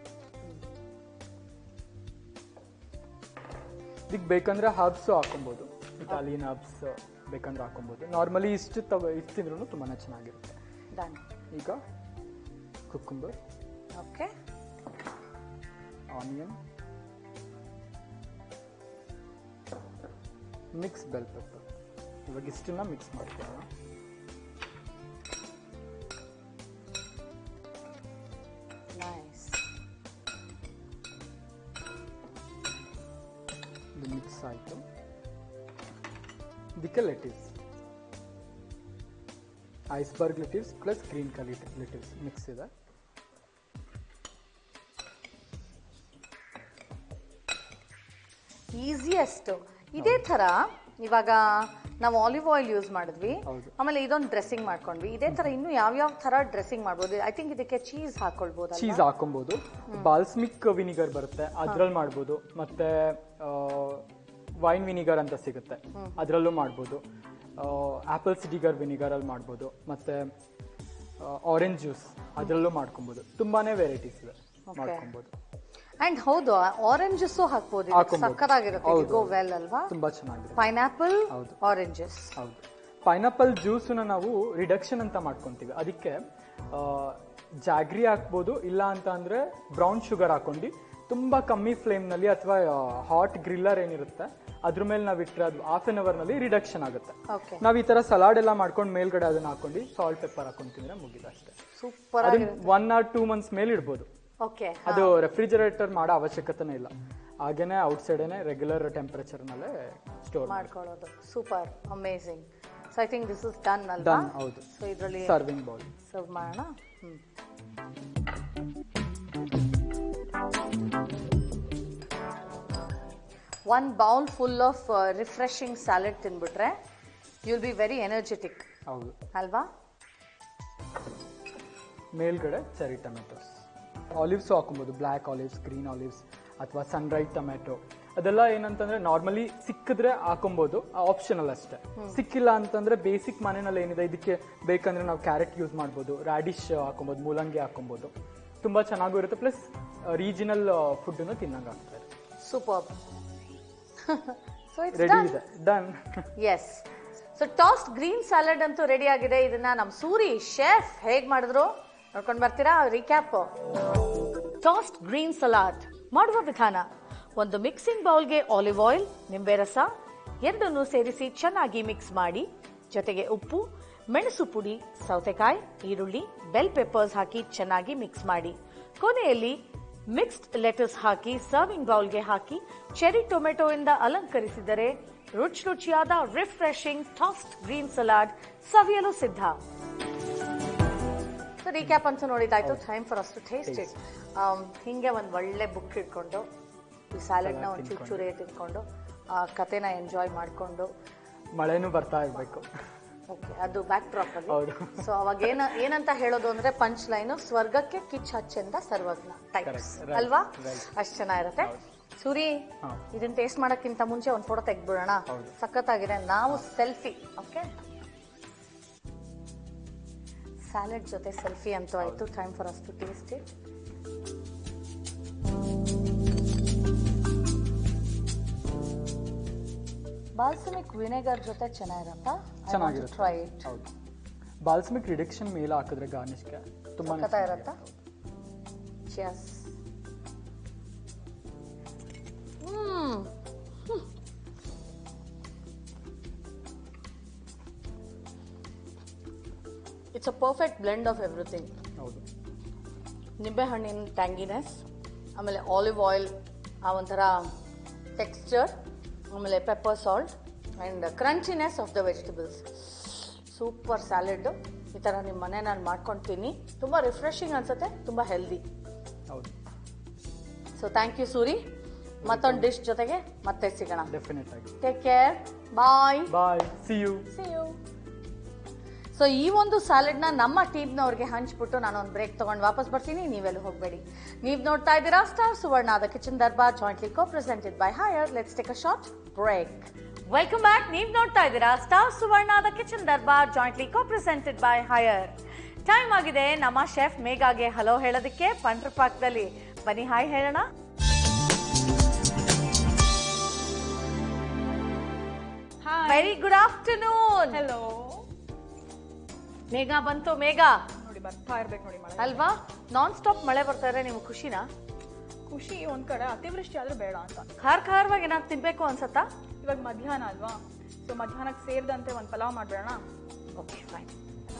ಇದಕ್ಕೆ ಬೇಕಂದ್ರೆ ಹರ್ಬ್ಸ್ ಹಾಕೊಬಹುದು, ಇಟಾಲಿಯನ್ ಹರ್ಬ್ಸ್ ಬೇಕಂದ್ರೆ ಹಾಕೊಬಹುದು. ನಾರ್ಮಲಿ ಇಷ್ಟು ತಿಂದ್ರೂ ತುಂಬಾನೇ ಚೆನ್ನಾಗಿರುತ್ತೆ. ಡನ್. ಈಗ cucumber, okay, onion, mix bell pepper. ಇವಾಗ ಇಷ್ಟನ್ನ ಮಿಕ್ಸ್ ಮಾಡ್ಕೊಳ್ಳೋಣ. ನೈಸ್. ಇದು ಮಿಕ್ಸ್ ಆಯಿತು. ಇದಕ್ಕೆ lettuce, iceberg lettuce plus green colour lettuce mix ಇದೆ. ಈಸಿಯೆಸ್ಟ್. ಇದೇ ತರ ಇವಾಗ ನಾವು ಆಲಿವ್ ಆಯಿಲ್ ಯೂಸ್ ಮಾಡಿದ್ವಿ, ಹೌದು. ಆಮೇಲೆ ಇದೊಂದು ಡ್ರೆಸ್ಸಿಂಗ್ ಮಾಡ್ಕೊಂಡ್ವಿ. ಇದೇ ತರ ಇನ್ನು ಯಾವ ತರ ಡ್ರೆಸ್ಸಿಂಗ್ ಮಾಡ್ಬೋದು? ಐ ಥಿಂಕ್ ಇದಕ್ಕೆ ಚೀಸ್ ಹಾಕೊಳ್ಬೋದು. ಚೀಸ್ ಹಾಕೊಬಹುದು, ಬಾಲ್ಸಮಿಕ್ ವಿನಿಗರ್ ಬರುತ್ತೆ ಅದ್ರಲ್ಲಿ ಮಾಡ್ಬೋದು, ಮತ್ತೆ ವೈನ್ ವಿನಿಗರ್ ಅಂತ ಸಿಗುತ್ತೆ ಅದರಲ್ಲೂ ಮಾಡ್ಬೋದು, ಆಪಲ್ ಸಿಡಿಗರ್ ವಿನಿಗರ್ ಅಲ್ಲಿ ಮಾಡ್ಬೋದು, ಮತ್ತೆ ಆರೆಂಜ್ ಜ್ಯೂಸ್ ಅದರಲ್ಲೂ ಮಾಡ್ಕೊಬಹುದು. ತುಂಬಾನೇ ವೆರೈಟೀಸ್ ಇದೆ, ಮಾಡ್ಕೊಬಹುದು. ಅಂಡ್ ಹೌದು, ಆರೆಂಜಸ್ ಹಾಕ್ಬೋದು, ಸಕ್ಕತ್ತಾಗಿರುತ್ತೆ. ಗೋ ವೆಲ್ ಅಲ್ವಾ? ತುಂಬಾ ಚೆನ್ನಾಗಿದೆ. Pineapple, oranges. ಹೌದು, ಪೈನಾಪಲ್ ಜ್ಯೂಸ್ನ ನಾವು ರಿಡಕ್ಷನ್ ಅಂತ ಮಾಡ್ಕೊಂತೀವಿ. ಅದಕ್ಕೆ ಜಾಗ್ರಿ ಹಾಕ್ಬೋದು, ಇಲ್ಲ ಅಂತ ಅಂದ್ರೆ ಬ್ರೌನ್ ಶುಗರ್ ಹಾಕೊಂಡು ತುಂಬಾ ಕಮ್ಮಿ ಫ್ಲೇಮ್ ನಲ್ಲಿ ಅಥವಾ ಹಾಟ್ ಗ್ರಿಲ್ಲರ್ ಏನಿರುತ್ತೆ ಅದ್ರ ಮೇಲೆ ನಾವ್ ಇಟ್ಟರೆ ಅದು ಹಾಫ್ ಅನ್ ಅವರ್ ನಲ್ಲಿ ರಿಡಕ್ಷನ್ ಆಗುತ್ತೆ. ನಾವ್ ಈ ತರ ಸಲಾಡ್ ಎಲ್ಲ ಮಾಡ್ಕೊಂಡು ಮೇಲ್ಗಡೆ ಅದನ್ನ ಹಾಕೊಂಡು ಸಾಲ್ಟ್ ಪೆಪ್ಪರ್ ಹಾಕೊಂಡು ತಿಂದ್ರೆ ಮುಗಿದ ಅಷ್ಟೇ. ಸೂಪರ್. 1 or 2 months ಮೇಲೆ ಇಡ್ಬೋದು. ಅದು ರೆಫ್ರಿಜರೇಟರ್ ಮಾಡೋ ಅವಶ್ಯಕತೆನೇ ಇಲ್ಲ, ಹಾಗೇನೆ ಔಟ್ಸೈಡ್ ರೆಗ್ಯುಲರ್ ಟೆಂಪರೇಚರ್ ನಲ್ಲೇ ಸ್ಟೋರ್ ಮಾಡ್ಕೊಳ್ಳೋದು. Super, amazing. So I think this is done ಅಲ್ವಾ? ಡನ್. ಹೌದು. ಸೊ ಇದರಲ್ಲಿ ಸರ್ವಿಂಗ್ ಬೌಲ್ ಸರ್ವ್ ಮಾಡೋಣ. One bowl full of refreshing salad ತಿನ್ಬಿಟ್ರೆ you will be very energetic. ಹೌದು ಅಲ್ವಾ? ಮೇಲ್ಗಡೆ ಚೆರಿ ಟೊಮೆಟೊಸ್, ಆಲಿವ್ಸ್ ಹಾಕೊಬಹುದು, ಬ್ಲ್ಯಾಕ್ ಆಲಿವ್ಸ್, ಗ್ರೀನ್ ಆಲಿವ್ಸ್ ಅಥವಾ ಸನ್ರೈಸ್ ಟೊಮೆಟೊ. ಅದೆಲ್ಲ ಏನಂತಂದ್ರೆ ನಾರ್ಮಲಿ ಸಿಕ್ಕಿದ್ರೆ ಹಾಕೊಬಹುದು, ಆಪ್ಷನಲ್ ಅಷ್ಟೇ. ಸಿಕ್ಕಿಲ್ಲ ಅಂತಂದ್ರೆ ಬೇಸಿಕ್ ಮನೆಯಲ್ಲಿ ಏನಿದೆ ಇದಕ್ಕೆ ಬೇಕಂದ್ರೆ ನಾವು ಕ್ಯಾರೆಟ್ ಯೂಸ್ ಮಾಡ್ಬೋದು, ರಾಡಿಶ್ ಹಾಕೊಬಹುದು, ಮೂಲಂಗಿ ಹಾಕೊಬಹುದು. ತುಂಬಾ ಚೆನ್ನಾಗೂ ಇರುತ್ತೆ, ಪ್ಲಸ್ ರೀಜನಲ್ ಫುಡ್ ತಿನ್ನಂಗ ಆಗ್ತಾರೆ. ಸೂಪರ್. ರೆಡಿ ಇದೆ, done. Yes. So tossed green salad ಅಂತೂ ರೆಡಿ ಆಗಿದೆ. ಇದನ್ನ ನಮ್ಮ ಸೂರಿ ಶೆಫ್ ಹೇಗ್ ಮಾಡಿದ್ರು ನೋಡ್ಕೊಂಡು ಬರ್ತೀರಾ? ರೀಕ್ಯಾಪ್. ಟಾಸ್ಟ್ ಗ್ರೀನ್ ಸಲಾಡ್ ಮಾಡುವ ವಿಧಾನ: ಒಂದು ಮಿಕ್ಸಿಂಗ್ ಬೌಲ್ಗೆ ಆಲಿವ್ ಆಯಿಲ್, ನಿಂಬೆ ರಸ ಎರಡನ್ನೂ ಸೇರಿಸಿ ಚೆನ್ನಾಗಿ ಮಿಕ್ಸ್ ಮಾಡಿ, ಜೊತೆಗೆ ಉಪ್ಪು, ಮೆಣಸು ಪುಡಿ, ಸೌತೆಕಾಯಿ, ಈರುಳ್ಳಿ, ಬೆಲ್ ಪೆಪ್ಪರ್ಸ್ ಹಾಕಿ ಚೆನ್ನಾಗಿ ಮಿಕ್ಸ್ ಮಾಡಿ, ಕೊನೆಯಲ್ಲಿ ಮಿಕ್ಸ್ಡ್ ಲೆಟಸ್ ಹಾಕಿ ಸರ್ವಿಂಗ್ ಬೌಲ್ಗೆ ಹಾಕಿ ಚೆರಿ ಟೊಮೆಟೊ ಇಂದ ಅಲಂಕರಿಸಿದರೆ ರುಚಿಯಾದ ರಿಫ್ರೆಶಿಂಗ್ ಟಾಸ್ಟ್ ಗ್ರೀನ್ ಸಲಾಡ್ ಸವಿಯಲು ಸಿದ್ಧ. ರೀಕ್ಯಾಪ್ ಅಂತ ನೋಡಿದಾಯ್ತು. Time for us to taste it. ಹಿಂಗೆ ಒಂದು ಒಳ್ಳೆ ಬುಕ್ ಇಟ್ಕೊಂಡು ಈ ಸ್ಯಾಲಡ್ನ ಒಂದು ಚೂರೇ ತಿನ್ಕೊಂಡು ಆ ಕತೆನ ಎಂಜಾಯ್ ಮಾಡಿಕೊಂಡು, ಮಳೆನೂ ಬರ್ತಾ ಇರಬೇಕು. ಓಕೆ, ಅದು ಬ್ಯಾಕ್ ಡ್ರಾಪ್ ಅಲ್ಲಿ. ಸೊ ಅವಾಗ ಏನಂತ ಹೇಳೋದು ಅಂದ್ರೆ ಪಂಚ್ ಲೈನ್: ಸ್ವರ್ಗಕ್ಕೆ ಕಿಚ್ ಹಚ್ಚೆಂದ ಸರ್ವಜ್ಞ ಟೈಪ್ಸ್ ಅಲ್ವಾ? ಅಷ್ಟು ಚೆನ್ನಾಗಿರುತ್ತೆ. ಸೂರಿ, ಇದನ್ನ ಟೇಸ್ಟ್ ಮಾಡಕ್ಕಿಂತ ಮುಂಚೆ ಒಂದು ಫೋಟೋ ತೆಗ್ದ್ಬಿಡೋಣ. ಸಖತ್ತಾಗಿದೆ. ನಾವು ಸೆಲ್ಫಿ. ಓಕೆ, ಸ್ಯಾಲಡ್ ಜೊತೆ ಸೆಲ್ಫಿ ಅಂತೂ ಆಯ್ತು. Time for us to taste it. Balsamic vinegar ಜೊತೆ ಚೆನ್ನಾಗಿರತ್ತಾ? ಚೆನ್ನಾಗಿರುತ್ತೆ. Try it. ಹೌದು, ಬಾಲ್ಸಮಿಕ್ ರಿಡಕ್ಷನ್ ಮೇಲೆ ಹಾಕಿದ್ರೆ ಗಾರ್ನಿಷ್ಗೆ ತುಂಬಾ ಇರತ್ತಾ? Cheers. It's a perfect blend of everything. ಹೌದು, ನಿಂಬೆ ಹಣ್ಣಿನ ಟ್ಯಾಂಗಿನೆಸ್, ಆಮೇಲೆ ಆಲಿವ್ ಆಯಿಲ್ ಆ ಒಂಥರ ಟೆಕ್ಸ್ಚರ್, ಆಮೇಲೆ pepper salt and crunchiness of the vegetables. Super salad. ಈ ಥರ ನಿಮ್ಮ ಮನೆ ನಾನು ಮಾಡ್ಕೊಳ್ತೀನಿ. ತುಂಬ ರಿಫ್ರೆಶಿಂಗ್ ಅನ್ಸುತ್ತೆ, ತುಂಬ ಹೆಲ್ದಿ. ಹೌದು. So thank you Suri. ಮತ್ತೊಂದು ಡಿಶ್ ಜೊತೆಗೆ ಮತ್ತೆ ಸಿಗೋಣ. ಡೆಫಿನೆಟ್ ಆಗಿ. Take care. Bye. Bye. See you. So ಈ ಒಂದು ಸ್ಯಾಲೆಡ್ನ ನಮ್ಮ ಟೀಮ್ನವ್ರಿಗೆ ಹಂಚ್ಬಿಟ್ಟು ನಾನೊಂದು ಬ್ರೇಕ್ ತಗೊಂಡು ವಾಪಸ್ ಬರ್ತೀನಿ. ನೀವೆಲ್ಲೂ ಹೋಗಬೇಡಿ. ನೀವು ನೋಡ್ತಾ ಇದ್ದೀರಾ star Suvarna the kitchen Darbar, jointly co presented by Haier. Let's take a short break. Welcome back. ನೀವು ನೋಡ್ತಾ ಇದ್ದೀರಾ star Suvarna the kitchen Darbar, jointly co presented by Haier. Time ಆಗಿದೆ ನಮ್ಮ ಶೆಫ್ ಮೇಘಾಗೆ ಹಲೋ ಹೇಳೋದಕ್ಕೆ. ಪಂಡ್ರ ಪಾಕದಲ್ಲಿ ಬನ್ನಿ ಹಾಯ್ ಹೇಳೋಣ. Very good afternoon. ಹಲೋ. ಮೇಘ ಬಂತು. ಮೇಘ ನೋಡಿ ಬರ್ತಾ ಇರ್ಬೇಕು ನೋಡಿ ಮಳೆ. ಅಲ್ವಾ? ನಾನ್ ಸ್ಟಾಪ್ ಮಳೆ ಬರ್ತಾ ಇದ್ರೆ ನಿಮ್ಗೆ ಖುಷಿನಾ? ಖುಷಿ ಒಂದ್ ಕಡೆ, ಅತಿವೃಷ್ಟಿ ಆದ್ರೂ ಬೇಡ ಅಂತ. ಖಾರವಾಗಿ ಏನಾದ್ರು ತಿನ್ಬೇಕು ಅನ್ಸತ್ತಾ? ಇವಾಗ ಮಧ್ಯಾಹ್ನ ಅಲ್ವಾ, ಸೊ ಮಧ್ಯಾಹ್ನಕ್ಕೆ ಸೇರಿದಂತೆ ಒಂದು ಪಲಾವ್ ಮಾಡ್ಬೇಡ. ಓಕೆ ಫೈನ್,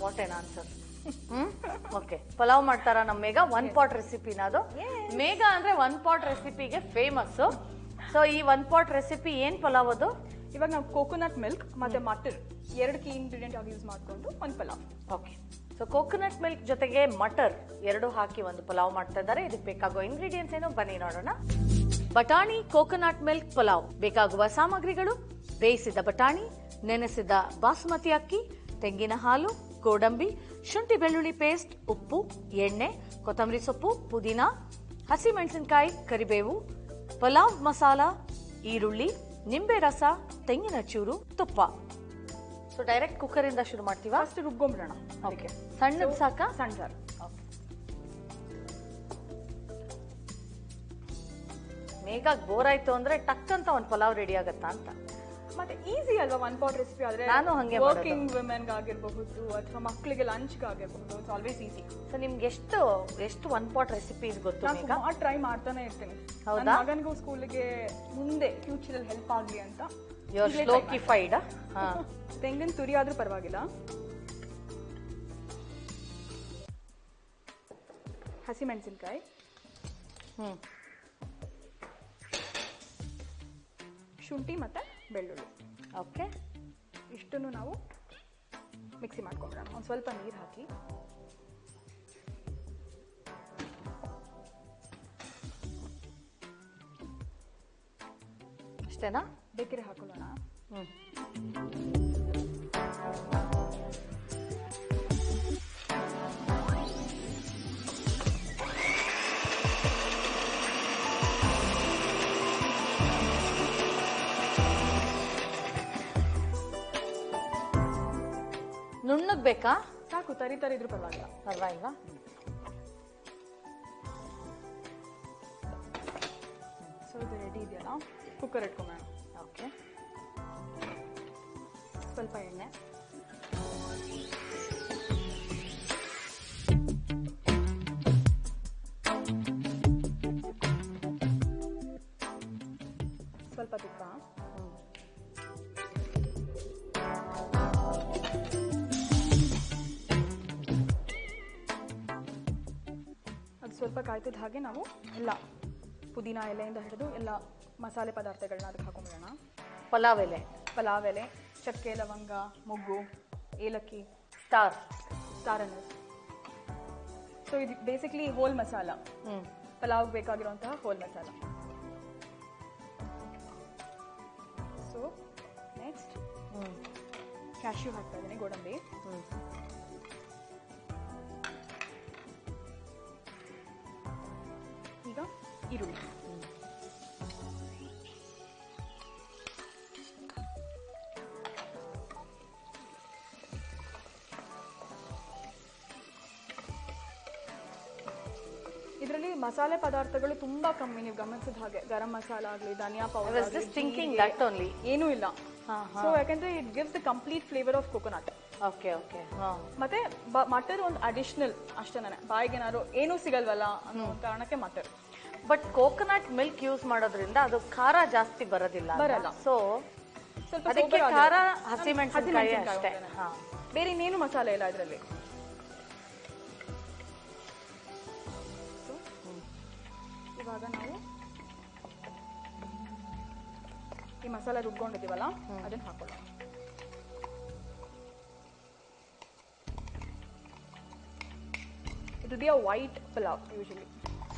ವಾಟ್ ಏನ್ ಆನ್ಸರ್. ಓಕೆ, ಪಲಾವ್ ಮಾಡ್ತಾರ ನಮ್ಮ ಮೇಘ. 1 ಪಾಟ್ ರೆಸಿಪಿನ ಅದು. ಮೇಘ ಅಂದ್ರೆ 1 ಪಾಟ್ ರೆಸಿಪಿಗೆ ಫೇಮಸ್. ಸೊ ಈ 1 ಪಾಟ್ ರೆಸಿಪಿ ಏನ್ ಪಲಾವ್ ಅದು? ಇವಾಗ ನಾವು ಕೋಕೋನಟ್ ಮಿಲ್ಕ್ ಮತ್ತೆ ಮಟರ್ 2 ಕೀ ಇಂಗ್ರೀಡಿಯೆಂಟ್ ಆಗಿ ಯೂಸ್ ಮಾಡ್ಕೊಂಡು ಒಂದು pulao. Okay, so coconut milk ಜೊತೆಗೆ ಮಟರ್ 2 ಹಾಕಿ ಒಂದು ಪಲಾವ್ ಮಾಡ್ತಾ ಇದ್ದಾರೆ. ಇದಕ್ಕೆ ಬೇಕಾಗುವ ಇಂಗ್ರೀಡಿಯೆಂಟ್ಸ್ ಏನು ಬನ್ನಿ ನೋಡೋಣ. ಬಟಾಣಿ ಕೋಕೋನಟ್ ಮಿಲ್ಕ್ ಪಲಾವ್ ಬೇಕಾಗುವ ಸಾಮಗ್ರಿಗಳು: ಬೇಯಿಸಿದ ಬಟಾಣಿ, ನೆನೆಸಿದ ಬಾಸುಮತಿ ಅಕ್ಕಿ, ತೆಂಗಿನ ಹಾಲು, ಗೋಡಂಬಿ, ಶುಂಠಿ ಬೆಳ್ಳುಳ್ಳಿ ಪೇಸ್ಟ್, ಉಪ್ಪು, ಎಣ್ಣೆ, ಕೊತ್ತಂಬರಿ ಸೊಪ್ಪು, ಪುದೀನ, ಹಸಿಮೆಣಸಿನಕಾಯಿ, ಕರಿಬೇವು, ಪಲಾವ್ ಮಸಾಲ, ಈರುಳ್ಳಿ, ನಿಂಬೆ ರಸ, ತೆಂಗಿನ ಚೂರು, ತುಪ್ಪ. ಸೊ ಡೈರೆಕ್ಟ್ ಕುಕ್ಕರ್ ಇಂದ ಶುರು ಮಾಡ್ತೀವಾ? ಫಸ್ಟ್ ರುಬ್ಕೊಂಡ್ಬಿಡೋಣ. ಓಕೆ, ಸಣ್ಣದು ಸಾಕ? ಸಣ್ಣ ಸಾರು. ಮೇಘಾಗ್ ಬೋರ್ ಆಯ್ತು ಅಂದ್ರೆ ಟಕ್ ಅಂತ ಒಂದು ಪಲಾವ್ ರೆಡಿ ಆಗತ್ತಾ ಅಂತ. ಮತ್ತೆ ಈಸಿ ಅಲ್ವಾ 1 ಪಾಟ್ ರೆಸಿಪಿ ಆದ್ರೆ. ನಾನು ಹಂಗೆ ವರ್ಕಿಂಗ್ ವುಮೆನ್ಗೆ ಆಗಿರಬಹುದು ಅಥವಾ ಮಕ್ಕಳಿಗೆ ಲಂಚ್ಗೆ ಆಗಿರಬಹುದು. It's always easy. ಸೊ ನಿಮ್ಗೆ ಎಷ್ಟು 1 ಪಾಟ್ ರೆಸಿಪೀಸ್ ಗೊತ್ತು ನಾನು ಮೇಘಾ? ಸುಮಾರು ಟ್ರೈ ಮಾಡ್ತಾನೆ ಇರ್ತೀನಿ. ಹೌದಾ? ನನ್ನ ಮಗನಿಗೂ ಸ್ಕೂಲಿಗೆ ಮುಂದೆ ಫ್ಯೂಚರ್ ಅಲ್ಲಿ ಹೆಲ್ಪ್ ಆಗ್ಲಿ ಅಂತ. ಯು ಆರ್ ಸ್ಲೋಕಿಫೈಡ್. ತೆಂಗಿನ ತುರಿ ಆದ್ರೂ ಪರವಾಗಿಲ್ಲ. ಹಸಿಮೆಣಸಿನಕಾಯಿ, ಶುಂಠಿ ಮತ್ತೆ ಬೆಳ್ಳುಳ್ಳಿ. ಓಕೆ, ಇಷ್ಟನ್ನು ನಾವು ಮಿಕ್ಸಿ ಮಾಡ್ಕೊಂಡ್ಬಿಡೋಣ. ಒಂದು ಸ್ವಲ್ಪ ನೀರು ಹಾಕಿ ಅಷ್ಟೇನಾ? ಬೇಕಿದ್ರೆ ಹಾಕೊಳ್ಳೋಣ. ನುಣ್ಣಗ್ ಬೇಕಾ? ಸಾಕು, ತರಿ ಇದ್ರೂ ಪರವಾಗಿಲ್ಲ. ಪರವಾಗಿಲ್ವಾ? ಸೊ ಇದು ರೆಡಿ ಇದೆಯಲ್ಲ, ಕುಕ್ಕರ್ ಇಟ್ಕೊಂಬೋಣ. ಓಕೆ, ಸ್ವಲ್ಪ ಎಣ್ಣೆ, ಸ್ವಲ್ಪ ತುಪ್ಪ, ಅದು ಸ್ವಲ್ಪ ಕಾಯ್ತಿದ್ದ ಹಾಗೆ ನಾವು ಎಲ್ಲ ಪುದೀನ ಎಲೆಯಿಂದ ಹಿಡಿದು ಎಲ್ಲ ಮಸಾಲೆ ಪದಾರ್ಥಗಳನ್ನ ಅದಕ್ಕೆ ಹಾಕೊಂಡ್ಬಿಡೋಣ. ಪಲಾವ್ ಎಲೆ, ಪಲಾವ್ ಎಲೆ, ಚಕ್ಕೆ, ಲವಂಗ, ಮೊಗ್ಗು, ಏಲಕ್ಕಿ, ಸ್ಟಾರ್ ಅನಸ್. ಸೊ ಇದು ಬೇಸಿಕ್ಲಿ ಹೋಲ್ ಮಸಾಲ, ಪಲಾವ್ ಬೇಕಾಗಿರುವಂತಹ whole masala. So next cashew ಹಾಕ್ತಾ ಇದ್ದೀನಿ, ಗೋಡಂಬಿ, ಈಗ ಈರುಳ್ಳಿ, ಇದರಲ್ಲಿ ಮಸಾಲೆ ಪದಾರ್ಥಗಳು ತುಂಬಾ ಕಮ್ಮಿ. ನೀವು ಗಮನಿಸಿದ ಹಾಗೆ ಗರಂ ಮಸಾಲ ಆಗಲಿ, ಧನಿಯಾ ಪೌಡರ್ ಏನೂ ಇಲ್ಲ. ಸೊ ಯಾಕಂದ್ರೆ it gives the complete flavour of coconut. Okay okay. ಮತ್ತೆ ಮಟರ್ ಒಂದು ಅಡಿಷನಲ್ ಅಷ್ಟೇ. ಬಾಯಿಗೆ ಏನಾದ್ರು ಏನೂ ಸಿಗಲ್ವಲ್ಲ ಅನ್ನೋ ಕಾರಣಕ್ಕೆ matar. But coconut milk use ಮಾಡೋದ್ರಿಂದ ಅದು ಖಾರ ಜಾಸ್ತಿ ಬರೋದಿಲ್ಲ. ಸೊ ಸ್ವಲ್ಪ ಅದಕ್ಕೆ ಖಾರ ಹಸಿಮೆಣಸಿನಕಾಯಿ ಅಷ್ಟೇ, ಬೇರೆ ಇನ್ನೇನು ಮಸಾಲೆ ಇಲ್ಲ ಇದರಲ್ಲಿ. ಇವಾಗ ನಾವು ಈ ಮಸಾಲೆ ರುಬ್ಕೊಂಡಿದ್ದೀವಲ್ಲ ಅದನ್ನ ಹಾಕೊಳ್ಳೋಣ. It will be a white pulav usually.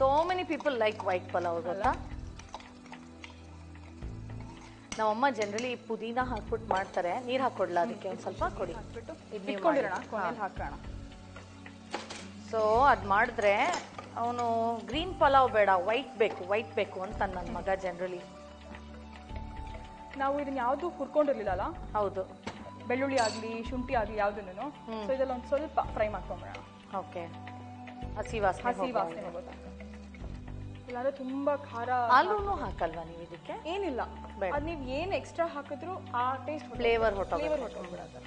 So many people like white pulav, ಗೊತ್ತಾ? ನಮ್ಮಮ್ಮ ಜನರಲಿ ಪುದೀನ ಹಾಕ್ಬಿಟ್ಟು ಮಾಡ್ತಾರೆ. ನೀರು ಹಾಕೊಡ್ಲಾ ಅದಕ್ಕೆ? ಒಂದು ಸ್ವಲ್ಪ ಕೊಡಿ, ಇಟ್ಕೊಂಡಿರೋಣ, ಕೊನೆಯಲ್ಲಿ ಹಾಕೋಣ. ಸೊ ಅದು ಮಾಡಿದ್ರೆ ಅವನು ಗ್ರೀನ್ ಪಲಾವ್ ಬೇಡ, ವೈಟ್ ಬೇಕು ಅಂತ ನನ್ನ ಮಗ ಜನರಲಿ. ನಾವು ಇದನ್ನ ಯಾವ್ದು ಹುರ್ಕೊಂಡಿರ್ಲಿಲ್ಲ. ಹೌದು, ಬೆಳ್ಳುಳ್ಳಿ ಆಗ್ಲಿ ಶುಂಠಿ ಆಗ್ಲಿ ಯಾವ್ದನ್ನು. ಸೊ ಇದೆಲ್ಲ ಒಂದು ಸ್ವಲ್ಪ ಫ್ರೈ ಮಾಡ್ಕೊಂಡ್ಬಿಡೋಣ. ಓಕೆ, ಹಸಿ ವಾಸನೆ ಗೊತ್ತಾಗ್ತದೆ. ಇಲ್ಲಾಂದ್ರೆ ತುಂಬಾ ಖಾರ. ಆಲೂನು ಹಾಕಲ್ವಾ ನೀವು ಇದಕ್ಕೆ? ಏನಿಲ್ಲ, ಅದು ನೀವು ಏನ್ ಎಕ್ಸ್ಟ್ರಾ ಹಾಕಿದ್ರು ಆ ಟೇಸ್ಟ್ ಫ್ಲೇವರ್ ಹೊಟ್ಟೋಗ್ಬಿಡುತ್ತೆ.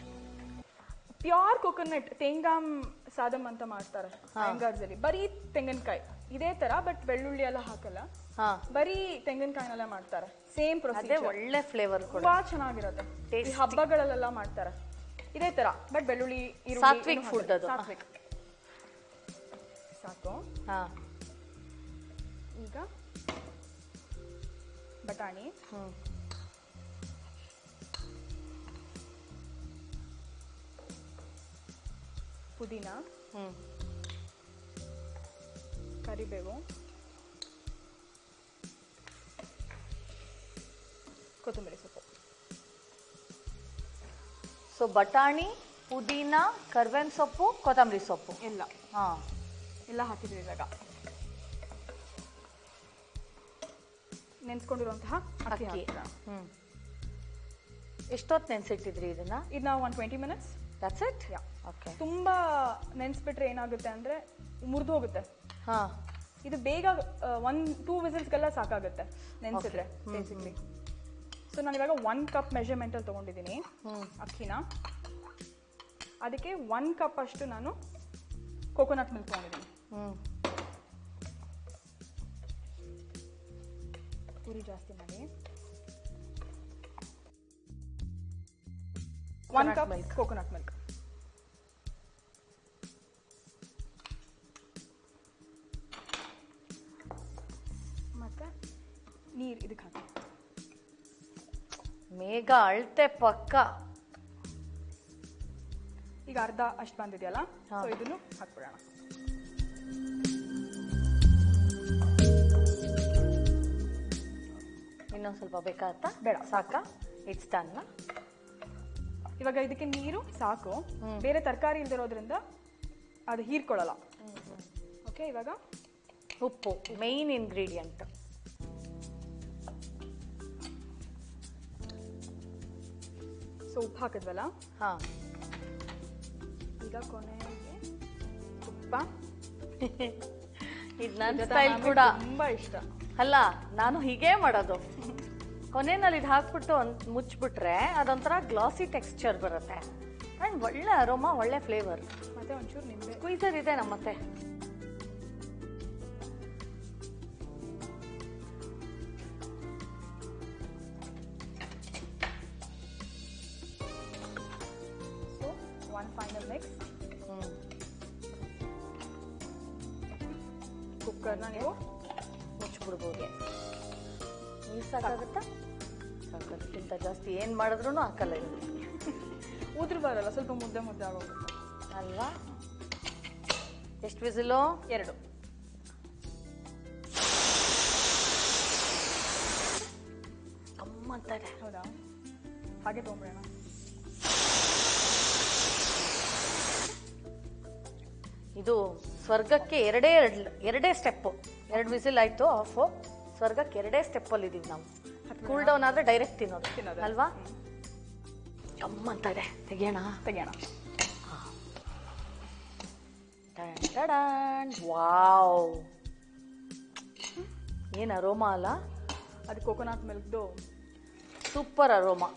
ಪ್ಯೂರ್ ಕೋಕೋನಟ್, ಸಾದಮ್ ಅಂತ ಮಾಡ್ತಾರೆ ಅಯ್ಯಂಗಾರ್ದಲ್ಲಿ, ಬರೀ ತೆಂಗಿನಕಾಯಿ ಇದೇ ತರ, ಬಟ್ ಬೆಳ್ಳುಳ್ಳಿ ಎಲ್ಲ ಹಾಕಲ್ಲ, ಬರೀ ತೆಂಗಿನಕಾಯಿನೆಲ್ಲ ಮಾಡ್ತಾರೆ. ಸೇಮ್ ಪ್ರೊಸೀಜರ್, ಒಳ್ಳೆ ಫ್ಲೇವರ್ ತುಂಬಾ ಚೆನ್ನಾಗಿರುತ್ತೆ. ಈ ಹಬ್ಬಗಳಲ್ಲೆಲ್ಲ ಮಾಡ್ತಾರೆ ಇದೇ ತರ, ಬಟ್ ಬೆಳ್ಳುಳ್ಳಿ ಈರುಳ್ಳಿ ಸಾತ್ವಿಕ್ ಫುಡ್ ಅದು. ಸಾತ್ವಿಕ್. ಸಾಕು. ಈಗ ಬಟಾಣಿ, ಪುದೀನ, ಕರಿಬೇವು, ಕೊತ್ತಂಬರಿ ಸೊಪ್ಪು. ಸೊ ಬಟಾಣಿ, ಪುದೀನ, ಕರ್ಬೇವಿನ ಸೊಪ್ಪು, ಕೊತ್ತಂಬರಿ ಸೊಪ್ಪು ಎಲ್ಲ ಹಾಕಿದ್ವಿ. ಇವಾಗ ನೆನ್ಸ್ಕೊಂಡಿರುವಂತಹ ಅಕ್ಕಿ ಹಾಕೋಣ. ಎಷ್ಟೊತ್ತು ನೆನ್ಸಿಟ್ಟಿದ್ರಿ ಇದನ್ನ? ಇದನ್ನ 120 minutes. That's it. ಓಕೆ. ತುಂಬಾ ನೆನ್ಸ್ಬಿಟ್ರೆ ಏನಾಗುತ್ತೆ ಅಂದ್ರೆ ಮುರಿದು ಹೋಗುತ್ತೆ. ಇದು ಬೇಗ 1-2 ವಿಸಿಲ್ಸ್ಗೆಲ್ಲ ಸಾಕಾಗುತ್ತೆ ನೆನ್ಸಿದ್ರೆ ಬೇಸಿಕ್ಲಿ. ಸೊ ನಾನು ಇವಾಗ 1 ಕಪ್ ಮೆಜರ್ಮೆಂಟ್ ಅಲ್ಲಿ ತಗೊಂಡಿದ್ದೀನಿ ಅಕ್ಕಿನ. ಅದಕ್ಕೆ 1 ಕಪ್ ಅಷ್ಟು ನಾನು ಕೋಕೋನಟ್ ಮಿಲ್ಕ್ ತಗೊಂಡಿದ್ದೀನಿ. ಪೂರಿ ಜಾಸ್ತಿ ಮಾಡಿ. 1 ಕಪ್ ಕೋಕೋನಟ್ ಮಿಲ್ಕ್. ಮತ್ತೆ ನೀರು ಇದಕ್ಕೆ ಹಾಕಿ. ಮೇಘ ಅಳ್ತೆ ಪಕ್ಕ. ಈಗ ಅರ್ಧ ಅಷ್ಟು ಬಂದಿದೆಯಲ್ಲ, ಸೊ ಇದನ್ನು ಹಾಕ್ಬಿಡೋಣ. ಇನ್ನೊಂದು ಸ್ವಲ್ಪ ಬೇಕಾಗ್ತಾ? ಬೇಡ, ಸಾಕಾ? It's done. ಇವಾಗ ಇದಕ್ಕೆ ನೀರು ಸಾಕು, ಬೇರೆ ತರಕಾರಿ ಇಲ್ದಿರೋದ್ರಿಂದ ಅದು ಹೀರ್ಕೊಳ್ಳಲ್ಲ. ಓಕೆ, ಇವಾಗ ಉಪ್ಪು ಮೇನ್ ಇಂಗ್ರೀಡಿಯಂಟ್. ಸೊ ಉಪ್ಪು ಹಾಕಿದ್ವಲ್ಲ, ಈಗ ಕೊನೆಗೆ ತುಪ್ಪ. ಇದು ನನ್ನ ಸ್ಟೈಲ್ ಕೂಡ ತುಂಬಾ ಇಷ್ಟ. ಅಲ್ಲ, ನಾನು ಹೀಗೆ ಮಾಡೋದು. ಕೊನೆಯಲ್ಲಿ ಇದು ಹಾಕ್ಬಿಟ್ಟು ಮುಚ್ಚಿಬಿಟ್ರೆ ಅದೊಂಥರ ಗ್ಲಾಸಿ ಟೆಕ್ಸ್ಚರ್ ಬರುತ್ತೆ ಅಂಡ್ ಒಳ್ಳೆ ಅರೋಮಾ, ಒಳ್ಳೆ ಫ್ಲೇವರ್. ಮತ್ತೆ ಒಂಚೂರು ನಿಂಬೆ ಸ್ಕ್ವೀಸರ್ ಇದೆ ನಮ್ಮತ್ತೆ. So 1 final mix. ಕುಕ್ಕರ್ನ ನೀವು ಮುಚ್ಚಿಬಿಡ್ಬೋದು. ನೀರು ಸಾಕಾಗುತ್ತಾ? ಸಾಕಾಗುತ್ತಿಂತ ಜಾಸ್ತಿ ಏನು ಮಾಡಿದ್ರು ಹಾಕಲ್ಲ ಇದು. ಉದುರು ಬರಲ್ಲ, ಸ್ವಲ್ಪ ಮುದ್ದೆ ಮುದ್ದೆ ಆಗೋಗುತ್ತೆ ಅಲ್ವಾ? ಎಷ್ಟು ವಿಸಿಲು? 2. ಗಮ್ಮಂತಾರೆ. ಹೌದಾ? ಹಾಗೆ ತೊಗೊಂಬಿಡೋಣ. ಇದು ಸ್ವರ್ಗಕ್ಕೆ ಎರಡೇ ಸ್ಟೆಪ್ಪು. 2 ವಿಸಿಲ್ ಆಯ್ತು, ಆಫು. ಸ್ವರ್ಗಕ್ಕೆ 2 ಸ್ಟೆಪ್ಪಲ್ಲಿ ಇದೀವಿ ನಾವು. ಕೂಲ್ ಡೌನ್ ಆದ್ರೆ ಡೈರೆಕ್ಟ್ ತಿನ್ನೋದು ಅಲ್ವಾ? ಗಮ್ಮಂತ ಇದೆ. ತೆಗಿಯೋಣ. ವಾವ್, ಏನ್ ಅರೋಮಾ ಅಲ್ಲ? ಅದು ಕೋಕೋನಟ್ ಮಿಲ್ಕ್ದು ಸೂಪರ್ ಅರೋಮಾ.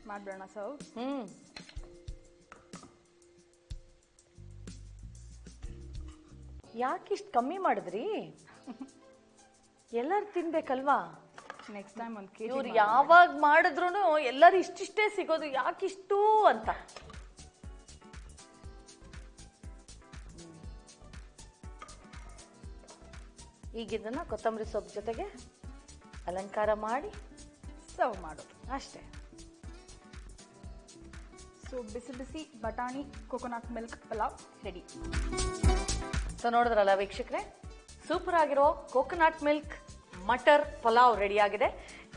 ಮಾಡ್ಬಿಡೋಣ ಸರ್ವ್. ಯಾಕಿಷ್ಟು ಕಮ್ಮಿ ಮಾಡಿದ್ರಿ? ಎಲ್ಲರೂ ತಿನ್ಬೇಕಲ್ವಾ? Next time 1 kg. ಇವ್ರು ಯಾವಾಗ ಮಾಡಿದ್ರು ಎಲ್ಲರೂ ಇಷ್ಟಿಷ್ಟೇ ಸಿಗೋದು, ಯಾಕಿಷ್ಟು ಅಂತ. ಈಗ ಇದನ್ನ ಕೊತ್ತಂಬರಿ ಸೊಪ್ಪು ಜೊತೆಗೆ ಅಲಂಕಾರ ಮಾಡಿ ಸರ್ವ್ ಮಾಡೋದು ಅಷ್ಟೇ. ಸೊ ಬಿಸಿ ಬಿಸಿ ಬಟಾಣಿ coconut milk pulao ready. So ನೋಡಿದ್ರಲ್ಲ ವೀಕ್ಷಕರೇ, ಸೂಪರ್ ಆಗಿರೋ coconut milk matar pulao ready ಆಗಿದೆ.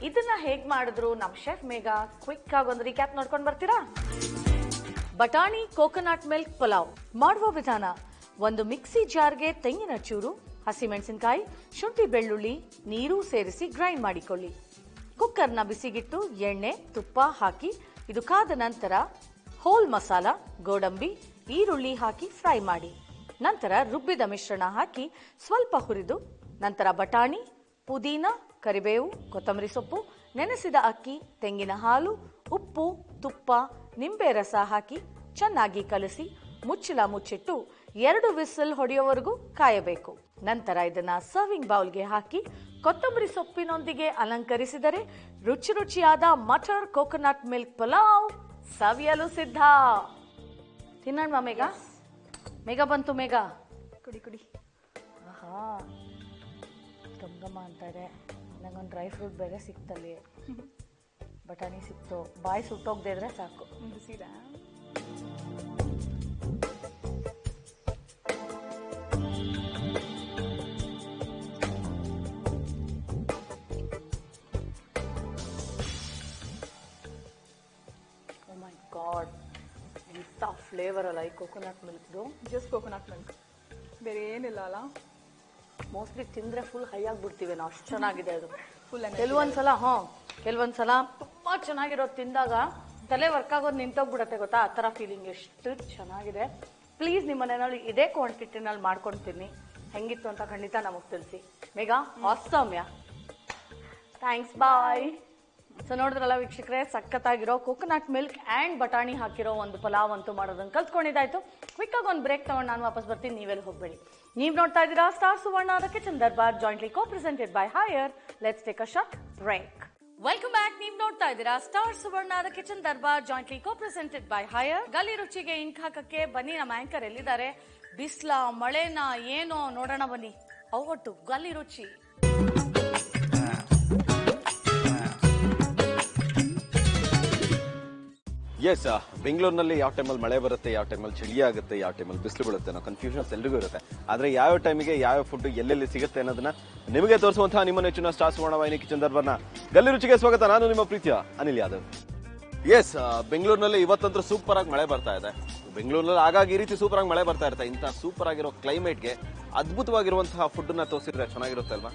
ಇದನ್ನ ಹೇಗ್ ಮಾಡಿದ್ರು ನಮ್ಮ ಶೆಫ್ ಮೇಘ ಕ್ವಿಕ್ ಆಗಿ ಒಂದು ರೀಕ್ಯಾಪ್ ನೋಡ್ಕೊಂಡು ಬರ್ತೀರಾ? ಬಟಾಣಿ ಕೋಕೋನಟ್ ಮಿಲ್ಕ್ ಪಲಾವ್ ಮಾಡುವ ವಿಧಾನ: ಒಂದು ಮಿಕ್ಸಿ ಜಾರ್ಗೆ ತೆಂಗಿನ ಚೂರು, ಹಸಿಮೆಣಸಿನಕಾಯಿ, ಶುಂಠಿ, ಬೆಳ್ಳುಳ್ಳಿ, ನೀರು ಸೇರಿಸಿ ಗ್ರೈಂಡ್ ಮಾಡಿಕೊಳ್ಳಿ. ಕುಕ್ಕರ್ನ ಬಿಸಿಗಿಟ್ಟು ಎಣ್ಣೆ, ತುಪ್ಪ ಹಾಕಿ ಇದು ಕಾದ ನಂತರ ಹೋಲ್ ಮಸಾಲ, ಗೋಡಂಬಿ, ಈರುಳ್ಳಿ ಹಾಕಿ ಫ್ರೈ ಮಾಡಿ. ನಂತರ ರುಬ್ಬಿದ ಮಿಶ್ರಣ ಹಾಕಿ ಸ್ವಲ್ಪ ಹುರಿದು ನಂತರ ಬಟಾಣಿ, ಪುದೀನ, ಕರಿಬೇವು, ಕೊತ್ತಂಬರಿ ಸೊಪ್ಪು, ನೆನೆಸಿದ ಅಕ್ಕಿ, ತೆಂಗಿನ ಹಾಲು, ಉಪ್ಪು, ತುಪ್ಪ, ನಿಂಬೆ ರಸ ಹಾಕಿ ಚೆನ್ನಾಗಿ ಕಲಸಿ ಮುಚ್ಚಳ ಮುಚ್ಚಿಟ್ಟು 2 ವಿಸಿಲ್ ಹೊಡೆಯುವವರೆಗೂ ಕಾಯಬೇಕು. ನಂತರ ಇದನ್ನ ಸರ್ವಿಂಗ್ ಬೌಲ್ಗೆ ಹಾಕಿ ಕೊತ್ತಂಬರಿ ಸೊಪ್ಪಿನೊಂದಿಗೆ ಅಲಂಕರಿಸಿದರೆ ರುಚಿ ರುಚಿಯಾದ ಮಟರ್ ಕೋಕೋನಟ್ ಮಿಲ್ಕ್ ಪಲಾವ್ ಸವಿಯಲು ಸಿದ್ಧ. ತಿನ್ನೋಣ ಮೇಘ? ಮೇಘ ಬಂತು ಮೇಘ. ಕುಡಿ. ಆಹಾ, ಗಮ್ಮ ಅಂತಾರೆ. ನಂಗೊಂದು ಡ್ರೈ ಫ್ರೂಟ್ ಬೇರೆ ಸಿಕ್ತಲ್ಲಿ, ಬಟಾಣಿ ಸಿಕ್ತು. ಬಾಯಿ ಸುಟ್ಟೋಗದೆ ಇದ್ರೆ ಸಾಕು. ಬಿಸಿರಾ? ಓ ಮೈ ಗಾಡ್, ಇಂಥ ಫ್ಲೇವರ್ ಅಲ್ಲ ಈ ಕೋಕೋನಟ್ ಮಿಲ್ಕ್ದು. ಜಸ್ಟ್ ಕೋಕೋನಟ್ ಮಿಲ್ಕ್, ಬೇರೆ ಏನಿಲ್ಲ ಅಲ್ಲ. ಮೋಸ್ಟ್ಲಿ ತಿಂದ್ರೆ ಫುಲ್ ಹೈ ಆಗಿಬಿಡ್ತೀವಿ ನಾವು, ಅಷ್ಟು ಚೆನ್ನಾಗಿದೆ ಅದು. ಫುಲ್ ಕೆಲವೊಂದ್ಸಲ ತುಂಬಾ ಚೆನ್ನಾಗಿರೋದು ತಿಂದಾಗ ತಲೆ ವರ್ಕ್ ಆಗೋದು ನಿಂತೋಗ್ಬಿಡತ್ತೆ ಗೊತ್ತಾ, ಆ ಥರ ಫೀಲಿಂಗ್. ಎಷ್ಟು ಚೆನ್ನಾಗಿದೆ. ಪ್ಲೀಸ್ ನಿಮ್ಮ ಮನೆಯಲ್ಲಿ ಇದೇ ಕ್ವಾಂಟಿಟಿನಲ್ಲಿ ಮಾಡ್ಕೊಳ್ತೀನಿ. ಹೆಂಗಿತ್ತು ಅಂತ ಖಂಡಿತ ನಮಗೆ ತಿಳಿಸಿ. ಮೇಘ ಆಸಮ್ಯ, ಥ್ಯಾಂಕ್ಸ್, ಬಾಯ್. ಸೊ ನೋಡಿದ್ರಲ್ಲ ವೀಕ್ಷಕರೇ, ಸಖತ್ತಾಗಿರೋ ಕೋಕೋನಟ್ ಮಿಲ್ಕ್ ಆ್ಯಂಡ್ ಬಟಾಣಿ ಹಾಕಿರೋ ಒಂದು ಪಲಾವ್ ಅಂತೂ ಮಾಡೋದನ್ನು ಕಲ್ತ್ಕೊಂಡಿದ್ದಾಯ್ತು. ಕ್ವಿಕ್ಕಾಗಿ ಒಂದು ಬ್ರೇಕ್ ತಗೊಂಡು ನಾನು ವಾಪಸ್ ಬರ್ತೀನಿ, ನೀವೆಲ್ಲಿ ಹೋಗಬೇಡಿ. ನೀವು ನೋಡ್ತಾ ಇದ್ದೀರಾ star Suvarna kitchen Darbar, jointly co presented by Haier. Let's take a short break. Welcome back. ನೀವು ನೋಡ್ತಾ ಇದ್ದೀರಾ star Suvarna kitchen Darbar, jointly co presented by Haier. ಗಲಿ ರುಚಿಗೆ ಇಂಕ್ ಹಾಕಕ್ಕೆ ಬನ್ನಿ, ನಮ್ಮ ಆಂಕರ್ ಎಲ್ಲಿದ್ದಾರೆ? ಬಿಸ್ಲಾ ಮಳೆನಾ ಏನೋ ನೋಡೋಣ ಬನ್ನಿ. ಒಟ್ಟು ಗಲಿ ರುಚಿ. ಎಸ್, ಬೆಂಗಳೂರಿನಲ್ಲಿ ಯಾವ ಟೈಮಲ್ಲಿ ಮಳೆ ಬರುತ್ತೆ, ಯಾವ ಟೈಮಲ್ಲಿ ಚಳಿ ಆಗುತ್ತೆ, ಯಾವ ಟೈಮಲ್ಲಿ ಬಿಸಿಲು ಬೀಳುತ್ತೆ ಅನ್ನೋ ಕನ್ಫ್ಯೂಷನ್ಸ್ ಎಲ್ರಿಗೂ ಇರುತ್ತೆ. ಆದರೆ ಯಾವ ಟೈಮಿಗೆ ಯಾವ ಫುಡ್ ಎಲ್ಲೆಲ್ಲಿ ಸಿಗುತ್ತೆ ಅನ್ನೋದನ್ನ ನಿಮಗೆ ತೋರಿಸುವಂತಹ ನಿಮ್ಮ ನೆಚ್ಚಿನ ಸ್ಟಾರ್ ಸುವರ್ಣ ವಾಹಿನಿ ಕಿಚನ್ ದರ್ಬಾರ್ನ ಗಲ್ಲಿ ರುಚಿಗೆ ಸ್ವಾಗತ. ನಾನು ನಿಮ್ಮ ಪ್ರೀತಿಯ ಅನಿಲ್ ಯಾದವ್. ಎಸ್, ಬೆಂಗಳೂರಿನಲ್ಲಿ ಇವತ್ತಂತೂ ಸೂಪರ್ ಆಗಿ ಮಳೆ ಬರ್ತಾ ಇದೆ. ಬೆಂಗಳೂರಿನಲ್ಲಿ ಆಗಾಗ ಈ ರೀತಿ ಸೂಪರ್ ಆಗಿ ಮಳೆ ಬರ್ತಾ ಇರುತ್ತೆ. ಇಂಥ ಸೂಪರ್ ಆಗಿರೋ ಕ್ಲೈಮೇಟ್ಗೆ ಅದ್ಭುತವಾಗಿರುವಂತಹ ಫುಡ್ನ ತೋರಿಸಿದ್ರೆ ಚೆನ್ನಾಗಿರುತ್ತೆ ಅಲ್ವಾ?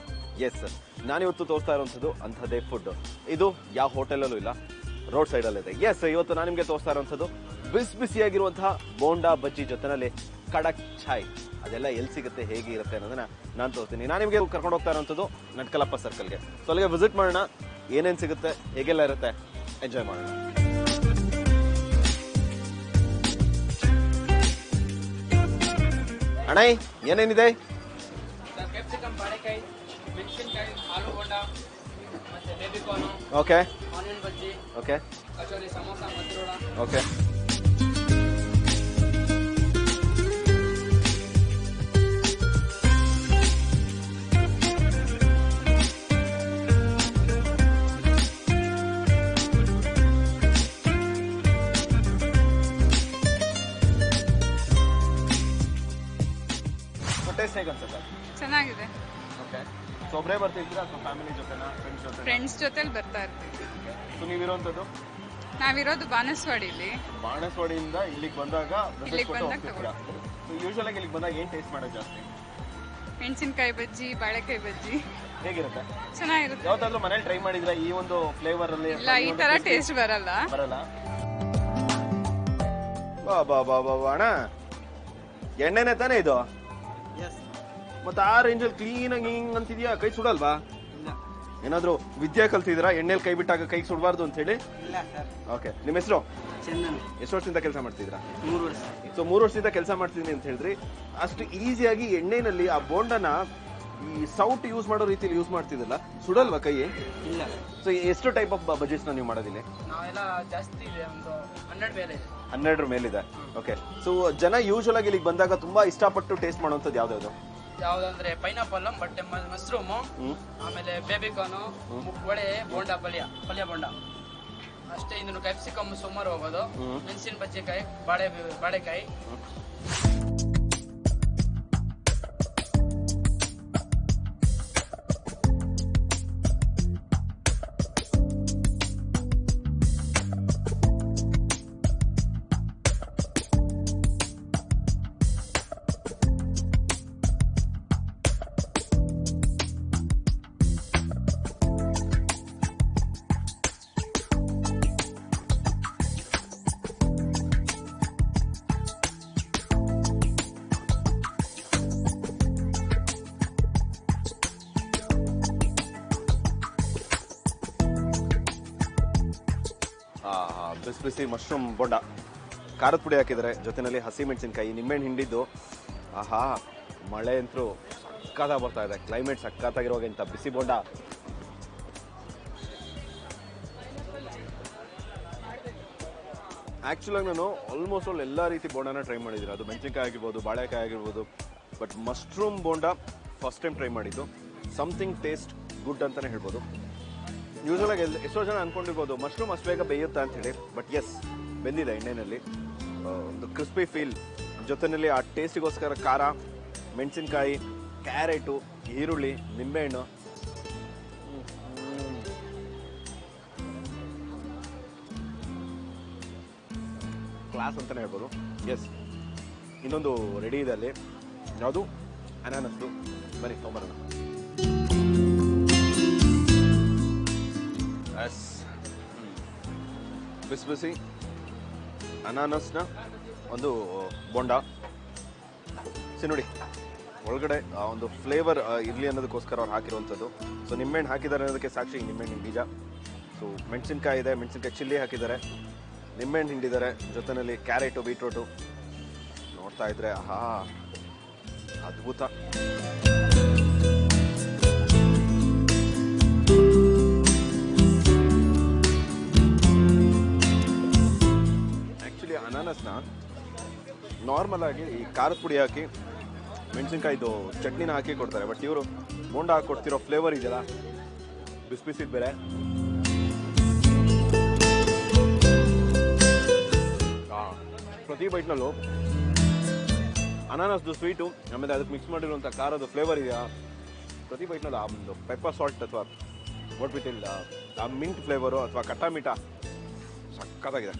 ಎಸ್, ನಾನಿವತ್ತು ತೋರಿಸ್ತಾ ಇರುವಂಥದ್ದು ಅಂಥದ್ದೇ ಫುಡ್. ಇದು ಯಾವ ಹೋಟೆಲಲ್ಲೂ ಇಲ್ಲ, ರೋಡ್ ಸೈಡ್ ಅಲ್ಲಿ ಇದೆ. ಎಸ್, ಇವತ್ತು ನಾನು ನಿಮಗೆ ತೋರಿಸ್ತಾ ಇರುವಂಥದ್ದು ಬಿಸಿಯಾಗಿರುವಂತಹ ಬೋಂಡಾ ಬಜ್ಜಿ ಜೊತೆನಲ್ಲಿ ಕಡಕ್ ಚಾಯ್. ಅದೆಲ್ಲ ಎಲ್ಲಿ ಸಿಗುತ್ತೆ, ಹೇಗೆ ಇರುತ್ತೆ ಅನ್ನೋದನ್ನ ನಾನು ತೋರಿಸ್ತೀನಿ. ನಾನು ನಿಮಗೆ ಕರ್ಕೊಂಡು ಹೋಗ್ತಾ ಇರುವಂಥದ್ದು ನಟ್ಕಲಪ್ಪ ಸರ್ಕಲ್ಗೆ. ಸೊ ಅಲ್ಲಿಗೆ ವಿಸಿಟ್ ಮಾಡೋಣ, ಏನೇನು ಸಿಗುತ್ತೆ, ಹೇಗೆಲ್ಲ ಇರುತ್ತೆ, ಎಂಜಾಯ್ ಮಾಡೋಣ. ಅಣ್ಣ, ಏನೇನಿದೆ? ಕ್ಯಾಪ್ಸಿಕಮ್, ಬಾಳೆಕಾಯಿ, ಮೆಣಸಿನಕಾಯಿ, ಆಲೂ ಬೋಂಡ, ಮತ್ತೆ baby corn, okay, onion bajji, okay, kachori, samosa, ಮದ್ರೋಳ. ಓಕೆ. ಟೇಸ್ಟ್ ಹೇಗೆ ಅನ್ಸುತ್ತೆ? ಚೆನ್ನಾಗಿದೆ. ಓಕೆ. ಸೊ ಒಬ್ಬರೇ ಬರ್ತಿದ್ದೀರಾ ಅಥವಾ ಫ್ಯಾಮಿಲಿ ಜೊತೆನಾ, ಫ್ರೆಂಡ್ಸ್ ಜೊತೆ? ಫ್ರೆಂಡ್ಸ್ ಜೊತೆಲಿ ಬರ್ತಾ ಇರ್ತೀವಿ. ಸೊ ನೀವಿರೋಂಥದ್ದು? ನಾವಿರೋದು ಬಾನಸವಾಡಿಲಿ. ಬಾಣಸವಾಡಿಯಿಂದ ಇಲ್ಲಿಗೆ ಬಂದಾಗ ಇಲ್ಲಿಗೆ ಬಂದಾಗ ಯೂಶುವಲ್ ಆಗಿ ಇಲ್ಲಿಗೆ ಬಂದಾಗ ಏನು ಟೇಸ್ಟ್ ಮಾಡೋದು ಜಾಸ್ತಿ? ಮೆಣಸಿನಕಾಯಿ ಬಜ್ಜಿ, ಬಾಳೆಕಾಯಿ ಬಜ್ಜಿ. ಹೇಗಿರುತ್ತೆ? ಚೆನ್ನಾಗಿರುತ್ತೆ. ಯಾವತ್ತಾದ್ರೂ ಮನೇಲಿ ಟ್ರೈ ಮಾಡಿದ್ರೆ ಈ ಒಂದು ಫ್ಲೇವರ್ ಅಲ್ಲಿ? ಇಲ್ಲ, ಈ ತರ ಟೇಸ್ಟ್ ಬರಲ್ಲ. ಬಾ ಬಾ ಬಾ ಬಾ ಅಣ್ಣ, ಎಣ್ಣೆನೆ ತಾನೇ ಇದು? ಮತ್ತೆ ಆ ರೇಂಜಲ್ಲಿ ಕ್ಲೀನ್ ಆಗಿ ಹಿಂಗ್ ಅಂತಿದ್ಯಾ, ಕೈ ಸುಡಲ್ವಾ? ಏನಾದ್ರು ವಿದ್ಯಾ ಕಲ್ತಿದ್ದೀರಾ ಎಣ್ಣೆಲಿ ಕೈ ಬಿಟ್ಟಾಗ ಕೈ ಸುಡಬಾರ್ದು ಅಂತ ಹೇಳಿ? ಇಲ್ಲ ಸರ್. ಓಕೆ. ನಿಮ್ಮ ಹೆಸರು? ಚಂದನ್. ಎಷ್ಟು ವರ್ಷದಿಂದ ಕೆಲಸ ಮಾಡ್ತಿದ್ದೀರಾ? 3 ವರ್ಷ. ಸೊ 3 ವರ್ಷದಿಂದ ಕೆಲಸ ಮಾಡ್ತಿದ್ದೀನಿ ಅಂತ ಹೇಳಿದ್ರಿ. ಅಷ್ಟು ಈಸಿಯಾಗಿ ಎಣ್ಣೆನಲ್ಲಿ ಆ ಬೋಂಡನ ಈ ಸೌಟ್ ಯೂಸ್ ಮಾಡೋ ರೀತಿಯಲ್ಲಿ ಯೂಸ್ ಮಾಡ್ತಿದ್ರಲ್ಲ, ಸುಡಲ್ವಾ ಕೈ? ಇಲ್ಲ. ಸೊ ಎಷ್ಟು ಟೈಪ್ ಆಫ್ ಬಜೆಟ್ಸ್ ನೀವು ಮಾಡೋದಿಲ್ಲ? ನಾವೆಲ್ಲ ಜಾಸ್ತಿ ಇದೆ, ಒಂದು 100 ಮೇಲೆ ಇದೆ. 12 ಮೇಲಿದೆ. ಓಕೆ. ಸೊ ಜನ ಯೂಶುವಲ್ ಆಗಿ ಇಲ್ಲಿಗೆ ಬಂದಾಗ ತುಂಬಾ ಇಷ್ಟಪಟ್ಟು ಟೇಸ್ಟ್ ಮಾಡುವಂಥದ್ದು ಯಾವ್ದಾದ್ರು? ಯಾವ್ದಂದ್ರೆ ಪೈನಾಪಲ್, ಬಟ್ಟೆ ಮಶ್ರೂಮು, ಆಮೇಲೆ ಬೇಬಿ ಕಾರ್ನು, ವಡೆ, ಬೋಂಡ, ಪಲ್ಯ ಬೋಂಡ ಅಷ್ಟೇ. ಇದನ್ನು ಕ್ಯಾಪ್ಸಿಕಮ್ ಸುಮಾರು ಹೋಗೋದು, ಮೆಣಸಿನ ಬಜ್ಜಿಕಾಯಿ, ಬಾಳೆಕಾಯಿ. ಬಿಸಿ ಬಿಸಿ ಮಶ್ರೂಮ್ ಬೋಂಡ, ಖಾರದ ಪುಡಿ ಹಾಕಿದ್ದಾರೆ, ಜೊತೆಯಲ್ಲಿ ಹಸಿ ಮೆಣಸಿನ್ಕಾಯಿ, ನಿಂಬೆಹಣ್ಣು ಹಿಂಡಿದ್ದು. ಆಹಾ, ಮಳೆ ಅಂತೂ ಸಕ್ಕತ್ತಾಗಿ ಬರ್ತಾ ಇದೆ. ಕ್ಲೈಮೇಟ್ ಸಕ್ಕತ್ತಾಗಿರುವಾಗ ಇಂಥ ಬಿಸಿ ಬೋಂಡ. ಆ್ಯಕ್ಚುಲಾಗಿ ನಾನು ಆಲ್ಮೋಸ್ಟ್ ಆಲ್ ಎಲ್ಲ ರೀತಿ ಬೋಂಡನ ಟ್ರೈ ಮಾಡಿದ್ದೀನಿ. ಅದು ಮೆಣಸಿನ್ಕಾಯಿ ಆಗಿರ್ಬೋದು, ಬಾಳೆಕಾಯಿ ಆಗಿರ್ಬೋದು. But mushroom bonda first time try ಮಾಡಿದ್ದು. ಸಮಥಿಂಗ್ ಟೇಸ್ಟ್ ಗುಡ್ ಅಂತಲೇ ಹೇಳ್ಬೋದು. ಯೂಶ್ವಲಾಗಿ ಎಷ್ಟೋ ಜನ ಅಂದ್ಕೊಂಡಿರ್ಬೋದು ಮಶ್ರೂಮ್ ಅಷ್ಟು ಬೇಗ ಬೇಯುತ್ತಾ ಅಂತೇಳಿ. ಬಟ್ ಎಸ್, ಬೆಂದಿದೆ ಎಣ್ಣೆಯಲ್ಲಿ. ಒಂದು ಕ್ರಿಸ್ಪಿ ಫೀಲ್, ಜೊತೆಯಲ್ಲಿ ಆ ಟೇಸ್ಟಿಗೋಸ್ಕರ ಖಾರ, ಮೆಣಸಿನ್ಕಾಯಿ, ಕ್ಯಾರೆಟು, ಈರುಳ್ಳಿ, ನಿಂಬೆಹಣ್ಣು. ಕ್ಲಾಸ್ ಅಂತಲೇ ಹೇಳ್ಬೋದು. ಎಸ್, ಇನ್ನೊಂದು ರೆಡಿ ಇದೆ ಅಲ್ಲಿ. ಯಾವುದು? ಅನಾನಸ್ದು. ಬನ್ನಿ ತೊಂಬರೋಣ. ಎಸ್, ಬಿಸಿ ಬಿಸಿ ಅನಾನಸ್ನ ಒಂದು ಬೋಂಡ. ನೋಡಿ, ಒಳಗಡೆ ಒಂದು ಫ್ಲೇವರ್ ಇರಲಿ ಅನ್ನೋದಕ್ಕೋಸ್ಕರ ಅವ್ರು ಹಾಕಿರುವಂಥದ್ದು. ಸೊ ನಿಂಬೆಹಣ್ಣು ಹಾಕಿದ್ದಾರೆ ಅನ್ನೋದಕ್ಕೆ ಸಾಕ್ಷಿ ನಿಂಬೆಹಣ್ಣಿನ ಬೀಜ. ಸೊ ಮೆಣಸಿನ್ಕಾಯಿ ಇದೆ, ಮೆಣಸಿನ್ಕಾಯಿ ಚಿಲ್ಲಿ ಹಾಕಿದ್ದಾರೆ, ನಿಂಬೆಹಣ್ಣು ಹಿಂಡಿದ್ದಾರೆ, ಜೊತೆಯಲ್ಲಿ ಕ್ಯಾರೆಟು, ಬೀಟ್ರೂಟು. ನೋಡ್ತಾ ಇದ್ರೆ ಆಹಾ, ಅದ್ಭುತ. ಆ್ಯಕ್ಚುಲಿ ಅನಾನಸ್ನ ನಾರ್ಮಲ್ ಆಗಿ ಈ ಖಾರದ ಪುಡಿ ಹಾಕಿ ಮೆಣಸಿನ್ಕಾಯ್ದು ಚಟ್ನಿನ ಹಾಕಿ ಕೊಡ್ತಾರೆ. ಬಟ್ ಇವರು ಬೋಂಡ ಹಾಕಿ ಕೊಡ್ತಿರೋ ಫ್ಲೇವರ್ ಇದೆಯಲ್ಲ, ಬಿಸಿ ಬಿಸಿದ ಬೇರೆ. ಪ್ರತಿ ಬೈಟ್ನಲ್ಲೂ ಅನಾನಸ್ದು ಸ್ವೀಟು, ಆಮೇಲೆ ಅದಕ್ಕೆ ಮಿಕ್ಸ್ ಮಾಡಿರುವಂಥ ಖಾರದ ಫ್ಲೇವರ್ ಇದೆಯಾ, ಪ್ರತಿ ಬೈಟ್ನಲ್ಲೂ ಆ ಒಂದು ಪೆಪ್ಪರ್ ಸಾಲ್ಟ್ ಅಥವಾ ಒಟ್ಬಿಟ್ಟಿಲ್ಲ ಆ ಮಿಂಟ್ ಫ್ಲೇವರು ಅಥವಾ ಕಟ್ಟಾ ಮೀಠ ಸಕ್ಕತ್ತಾಗಿದೆ.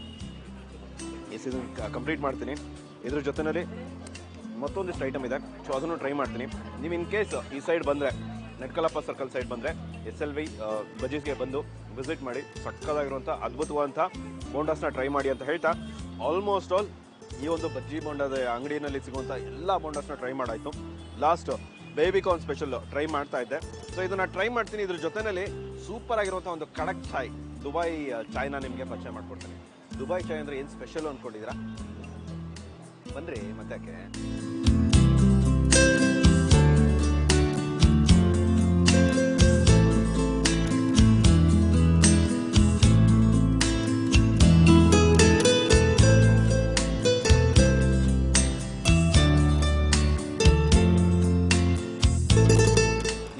ಈ ಸೀಸನ್ ಕಂಪ್ಲೀಟ್ ಮಾಡ್ತೀನಿ. ಇದ್ರ ಜೊತೆಯಲ್ಲಿ ಮತ್ತೊಂದಿಷ್ಟು ಐಟಮ್ ಇದೆ, ಸೊ ಅದನ್ನು ಟ್ರೈ ಮಾಡ್ತೀನಿ. ನೀವು ಇನ್ ಕೇಸ್ ಈ ಸೈಡ್ ಬಂದರೆ, ನೆಟ್ಕಲಪ್ಪ ಸರ್ಕಲ್ ಸೈಡ್ ಬಂದರೆ SLV ಬಜೀಸ್ಗೆ ಬಂದು ವಿಸಿಟ್ ಮಾಡಿ. ಸಕ್ಕತ್ತಾಗಿರುವಂಥ ಅದ್ಭುತವಾದಂಥ ಬೋಂಡಾಸ್ನ ಟ್ರೈ ಮಾಡಿ ಅಂತ ಹೇಳ್ತಾ, ಆಲ್ಮೋಸ್ಟ್ ಆಲ್ ಈ ಒಂದು ಬಜ್ಜಿ ಬೋಂಡದ ಅಂಗಡಿಯಲ್ಲಿ ಸಿಗುವಂಥ ಎಲ್ಲ ಬೋಂಡಾಸ್ನ ಟ್ರೈ ಮಾಡಾಯಿತು. ಲಾಸ್ಟ್ ಬೇಬಿಕಾರ್ನ್ ಸ್ಪೆಷಲ್ ಟ್ರೈ ಮಾಡ್ತಾ ಇದ್ದೆ. ಸೊ ಇದನ್ನು ಟ್ರೈ ಮಾಡ್ತೀನಿ. ಇದ್ರ ಜೊತೆಯಲ್ಲಿ ಸೂಪರ್ ಆಗಿರುವಂಥ ಒಂದು ಕಡಕ್ ಚಾಯ್, ದುಬೈ ಚಾಯ್ನ ನಿಮಗೆ ಪರಿಚಯ ಮಾಡ್ಕೊಡ್ತೀನಿ. ದುಬೈ ಚಾಯ್ ಅಂದರೆ ಏನು ಸ್ಪೆಷಲ್ ಅಂದ್ಕೊಂಡಿದ್ದೀರಾ? ಬನ್ರಿ ಮತ್ತೆ.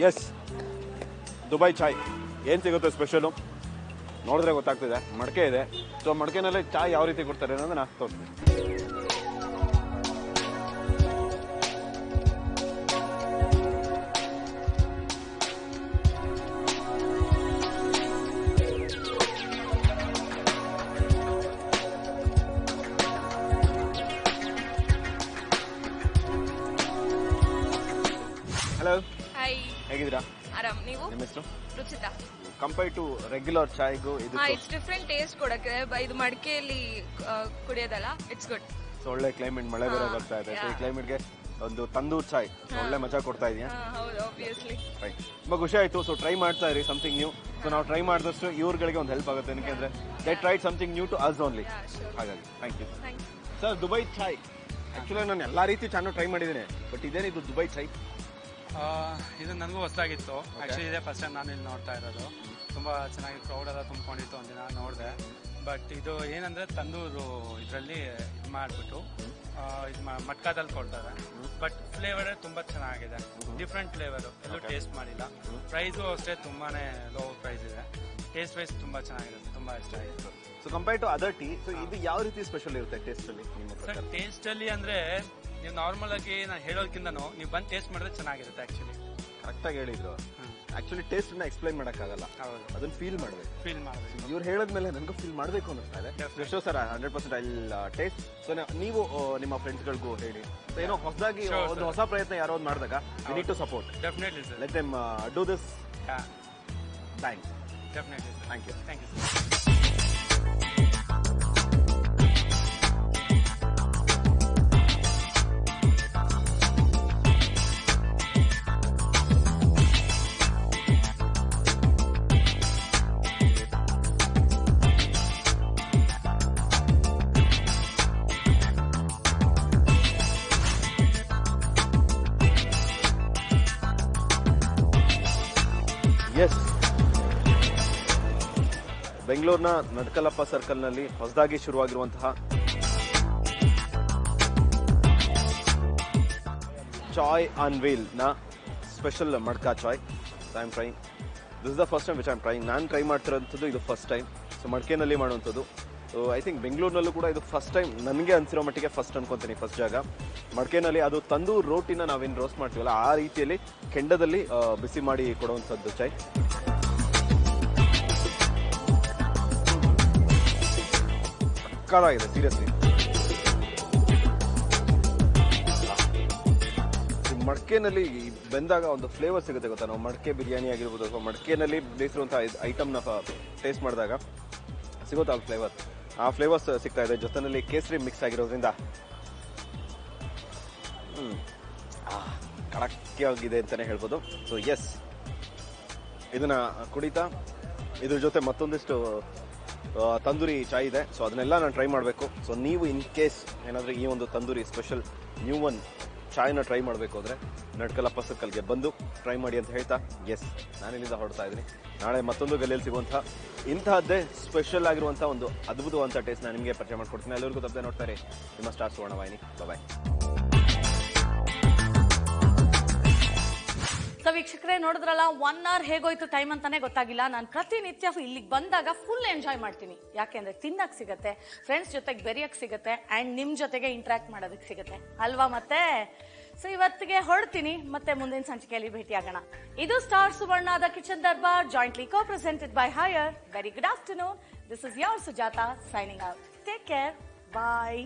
ಎಸ್, ದುಬೈ ಚಾಯ್ ಏನು ಸಿಗುತ್ತೆ ಸ್ಪೆಷಲು ನೋಡಿದ್ರೆ ಗೊತ್ತಾಗ್ತಿದೆ. ಮಡಕೆ ಇದೆ. ಸೊ ಮಡಕೆನಲ್ಲೇ ಚಾಯ್ ಯಾವ ರೀತಿ ಕೊಡ್ತಾರೆ ಅನ್ನೋದನ್ನ ತೋರಿಸ್ತೀನಿ. ಹಲೋ, ಹಾಯ್, ಹೇಗಿದ್ದೀರಾ? ಆರಾಮ್. ನೀವು? ನಿಮ್ಮ ಹೆಸರು? ರುಚಿತಾ. ಕಂಪೇರ್ ಟು ರೆಗ್ಯುಲರ್ ಚಾಯ್ಗೂ ಇದು ಇಟ್ಸ್ ಡಿಫ್ರೆಂಟ್ ಟೇಸ್ಟ್ ಕೊಡಕ್ಕೆ. ಇದು ಮಡಿಕೆಯಲ್ಲಿ ಕುಡಿಯೋದಲ್ಲ, ಇಟ್ಸ್ ಗುಡ್. ಸೊ ಒಳ್ಳೆ ಕ್ಲೈಮೇಟ್, ಮಳೆ ಬೇರೆ ಬರ್ತಾ ಇದೆ. ಸೊ ಈ ಕ್ಲೈಮೇಟ್ಗೆ ಒಂದು ತಂದೂರ್ ಚಾಯ್ ಒಳ್ಳೆ ಮಜಾ ಕೊಡ್ತಾ ಇದೆಯಾ? ಹೌದು, ಆಬ್ವಿಯಸ್ಲಿ. ರೈಟ್, ತುಂಬ ಖುಷಿ ಆಯಿತು. ಸೊ ಟ್ರೈ ಮಾಡ್ತಾ ಇರಿ ಸಮಥಿಂಗ್ ನ್ಯೂ. ಸೊ ನಾವು ಟ್ರೈ ಮಾಡಿದಷ್ಟು ಇವ್ರುಗಳಿಗೆ ಒಂದು ಹೆಲ್ಪ್ ಆಗುತ್ತೆ. ಯಾಕೆಂದರೆ they tried something new to us only. ಹಾಗಾಗಿ thank you sir. Dubai chai actually ನಾನು ಎಲ್ಲ ರೀತಿ ಚಾನು ಟ್ರೈ ಮಾಡಿದ್ದೀನಿ. ಬಟ್ ಇದೇನಿದು ದುಬೈ ಚಾಯ್? ಇದು ನನಗೂ ಹೊಸದಾಗಿತ್ತು. ಆ್ಯಕ್ಚುಲಿ ಇದೇ ಫಸ್ಟ್ ಟೈಮ್ ನಾನು ಇಲ್ಲಿ ನೋಡ್ತಾ ಇರೋದು. ತುಂಬ ಚೆನ್ನಾಗಿ ಕ್ರೌಡ್ ಎಲ್ಲ ತುಂಬ್ಕೊಂಡಿತ್ತು, ಒಂದಿನ ನೋಡಿದೆ. ಬಟ್ ಇದು ಏನಂದರೆ ತಂದೂರು ಇದರಲ್ಲಿ ಇದು ಮಾಡಿಬಿಟ್ಟು ಇದು ಮಟ್ಕಾದಲ್ಲಿ ಕೊಡ್ತಾರೆ. ಬಟ್ ಫ್ಲೇವರೇ ತುಂಬ ಚೆನ್ನಾಗಿದೆ, ಡಿಫ್ರೆಂಟ್ ಫ್ಲೇವರು, ಎಲ್ಲೂ ಟೇಸ್ಟ್ ಮಾಡಿಲ್ಲ. ಪ್ರೈಸು ಅಷ್ಟೇ ತುಂಬಾ ಲೋ ಪ್ರೈಸ್ ಇದೆ. ಟೇಸ್ಟ್ ವೈಸ್ ತುಂಬ ಚೆನ್ನಾಗಿರುತ್ತೆ, ತುಂಬ ಇಷ್ಟ ಆಯಿತು. So compare to other tea, so ಇದು ಯಾವ ರೀತಿ ಸ್ಪೆಷಲ್ ಇರುತ್ತೆ ಟೇಸ್ಟಲ್ಲಿ ನಿಮ್ಮ ಪ್ರಕಾರ? ಸರ್, ಟೇಸ್ಟಲ್ಲಿ ಅಂದರೆ ನೀವು ನಾರ್ಮಲ್ ಆಗಿ ನಾನು ಹೇಳೋದಕ್ಕಿಂತನೂ ನೀವು ಬಂದು ಟೇಸ್ಟ್ ಮಾಡಿದ್ರೆ ಚೆನ್ನಾಗಿರುತ್ತೆ. ಆ್ಯಕ್ಚುಲಿ ಕರೆಕ್ಟಾಗಿ ಹೇಳಿದ್ರು. ಆ್ಯಕ್ಚುಲಿ ಟೇಸ್ಟನ್ನ ಎಕ್ಸ್ಪ್ಲೈನ್ ಮಾಡೋಕ್ಕಾಗಲ್ಲ, ಅದನ್ನ ಫೀಲ್ ಮಾಡಬೇಕು. ಫೀಲ್ ಮಾಡಬೇಕು. ಇವ್ರು ಹೇಳಿದ್ಮೇಲೆ ನನಗೂ ಫೀಲ್ ಮಾಡಬೇಕು ಅನ್ನಿಸ್ತಾ ಇದೆ. ಎಷ್ಟೋ ಸರ್ 100% ಐ ಟೇಸ್ಟ್. ಸೊ ನೀವು ನಿಮ್ಮ ಫ್ರೆಂಡ್ಸ್ಗಳಿಗೂ ಹೇಳಿ. ಸೊ ಏನೋ ಹೊಸದಾಗಿ ಒಂದು ಹೊಸ ಪ್ರಯತ್ನ ಯಾರೋ ಒಂದು ಮಾಡಿದಾಗ you need to support. Definitely sir. Let them do this. Thanks. Definitely sir. Thank you. Thank you sir. Yes, ಬೆಂಗಳೂರಿನ ನಡ್ಕಲಪ್ಪ ಸರ್ಕಲ್ನಲ್ಲಿ ಹೊಸದಾಗಿ ಶುರುವಾಗಿರುವಂತಹ ಚಾಯ್ ಆನ್ ವೀಲ್ ನ special matka chai. I am trying, this is the first time which I am trying. ನಾನು try ಮಾಡ್ತಿರೋಂಥದ್ದು ಇದು first time. So ಮಡ್ಕೆನಲ್ಲಿ ಮಾಡುವಂಥದ್ದು. ಸೊ ಐ ಥಿಂಕ್ ಬೆಂಗಳೂರಿನಲ್ಲೂ ಕೂಡ ಇದು ಫಸ್ಟ್ ಟೈಮ್, ನನಗೆ ಅನ್ಸಿರೋ ಮಟ್ಟಿಗೆ ಫಸ್ಟ್ ಅನ್ಕೊಂತೀನಿ. ಫಸ್ಟ್ ಜಾಗ ಮಡ್ಕೆನಲ್ಲಿ ಅದು ತಂದೂರ್ ರೋಟಿನ ನಾವೇನು ರೋಸ್ಟ್ ಮಾಡ್ತೀವಲ್ಲ ಆ ರೀತಿಯಲ್ಲಿ ಕೆಂಡದಲ್ಲಿ ಬಿಸಿ ಮಾಡಿ ಕೊಡುವಂಥದ್ದು ಚಾಯ್. ಸಕ್ಕತ್ತಾಗಿದೆ ಸೀರಿಯಸ್ಲಿ. ಮಡಕೆನಲ್ಲಿ ಬೆಂದಾಗ ಒಂದು ಫ್ಲೇವರ್ ಸಿಗುತ್ತೆ ಗೊತ್ತಾ. ನಾವು ಮಡಕೆ ಬಿರಿಯಾನಿ ಆಗಿರ್ಬೋದು ಅಥವಾ ಮಡಕೆನಲ್ಲಿ ಬೇಯಿಸಿರುವಂತಹ ಐಟಮ್ನ ಟೇಸ್ಟ್ ಮಾಡಿದಾಗ ಸಿಗುತ್ತೆ ಆ ಫ್ಲೇವರ್. ಆ ಫ್ಲೇವರ್ಸ್ ಸಿಗ್ತಾ ಇದೆ. ಜೊತೆನಲ್ಲಿ ಕೇಸರಿ ಮಿಕ್ಸ್ ಆಗಿರೋದ್ರಿಂದ ಕಡಕ್ಕೆ ಆಗಿದೆ ಅಂತಲೇ ಹೇಳ್ಬೋದು. ಸೊ ಎಸ್, ಇದನ್ನ ಕುಡಿತಾ ಇದ್ರ ಜೊತೆ ಮತ್ತೊಂದಿಷ್ಟು ತಂದೂರಿ ಚಾಯ್ ಇದೆ. ಸೊ ಅದನ್ನೆಲ್ಲ ನಾನು ಟ್ರೈ ಮಾಡಬೇಕು. ಸೊ ನೀವು ಇನ್ ಕೇಸ್ ಏನಾದರೂ ಈ ಒಂದು ತಂದೂರಿ ಸ್ಪೆಷಲ್ ನ್ಯೂ ಒನ್ ಚಾಯ್ನ ಟ್ರೈ ಮಾಡಬೇಕು ಅಂದರೆ ನಡ್ಕಲಪ್ಪ ಸರ್ಕಲ್ಗೆ ಬಂದು ಟ್ರೈ ಮಾಡಿ ಅಂತ ಹೇಳ್ತಾ, ಎಸ್, ನಾನಿಲ್ಲಿಂದ ಹೊರಡ್ತಾ ಇದ್ದೀನಿ. ನಾಳೆ ಮತ್ತೊಂದು ಗಲ್ಲಿಯಲ್ಲಿ ಸಿಗುವಂಥ ಇಂತಹದ್ದೇ ಸ್ಪೆಷಲ್ ಆಗಿರುವಂಥ ಒಂದು ಅದ್ಭುತವಂಥ ಟೇಸ್ಟ್ ನಾನು ನಿಮಗೆ ಪರಿಚಯ ಮಾಡ್ಕೊಡ್ತೀನಿ. ಎಲ್ಲರಿಗೂ ತಪ್ಪದೆ ನೋಡ್ತಾರೆ ನಿಮ್ಮ ಸ್ಟಾರ್ ಸುವರ್ಣವಾಹಿನಿ. ಬಾಯ್. ಸೊ ವೀಕ್ಷಕರೇ, ನೋಡಿದ್ರಲ್ಲ, 1 hour ಹೇಗೋಯ್ತು ಟೈಮ್ ಅಂತಾನೆ ಗೊತ್ತಾಗಿಲ್ಲ. ನಾನು ಪ್ರತಿನಿತ್ಯ ಇಲ್ಲಿಗೆ ಬಂದಾಗ ಫುಲ್ ಎಂಜಾಯ್ ಮಾಡ್ತೀನಿ. ಯಾಕೆಂದ್ರೆ ತಿನ್ನಕ್ ಸಿಗತ್ತೆ, ಫ್ರೆಂಡ್ಸ್ ಜೊತೆಗೆ ಬೆರೆಯಕ್ ಸಿಗತ್ತೆ, ಅಂಡ್ ನಿಮ್ ಜೊತೆಗೆ ಇಂಟ್ರಾಕ್ಟ್ ಮಾಡೋದಕ್ಕೆ ಸಿಗತ್ತೆ ಅಲ್ವಾ. ಮತ್ತೆ ಸೊ ಇವತ್ತಿಗೆ ಹೊರಡ್ತೀನಿ, ಮತ್ತೆ ಮುಂದಿನ ಸಂಚಿಕೆಯಲ್ಲಿ ಭೇಟಿಯಾಗೋಣ. ಇದು ಸ್ಟಾರ್ ಸುವರ್ಣದ kitchen Darbar, jointly co presented by Haier. Very good afternoon. This is your Sujatha signing out. Take care. Bye.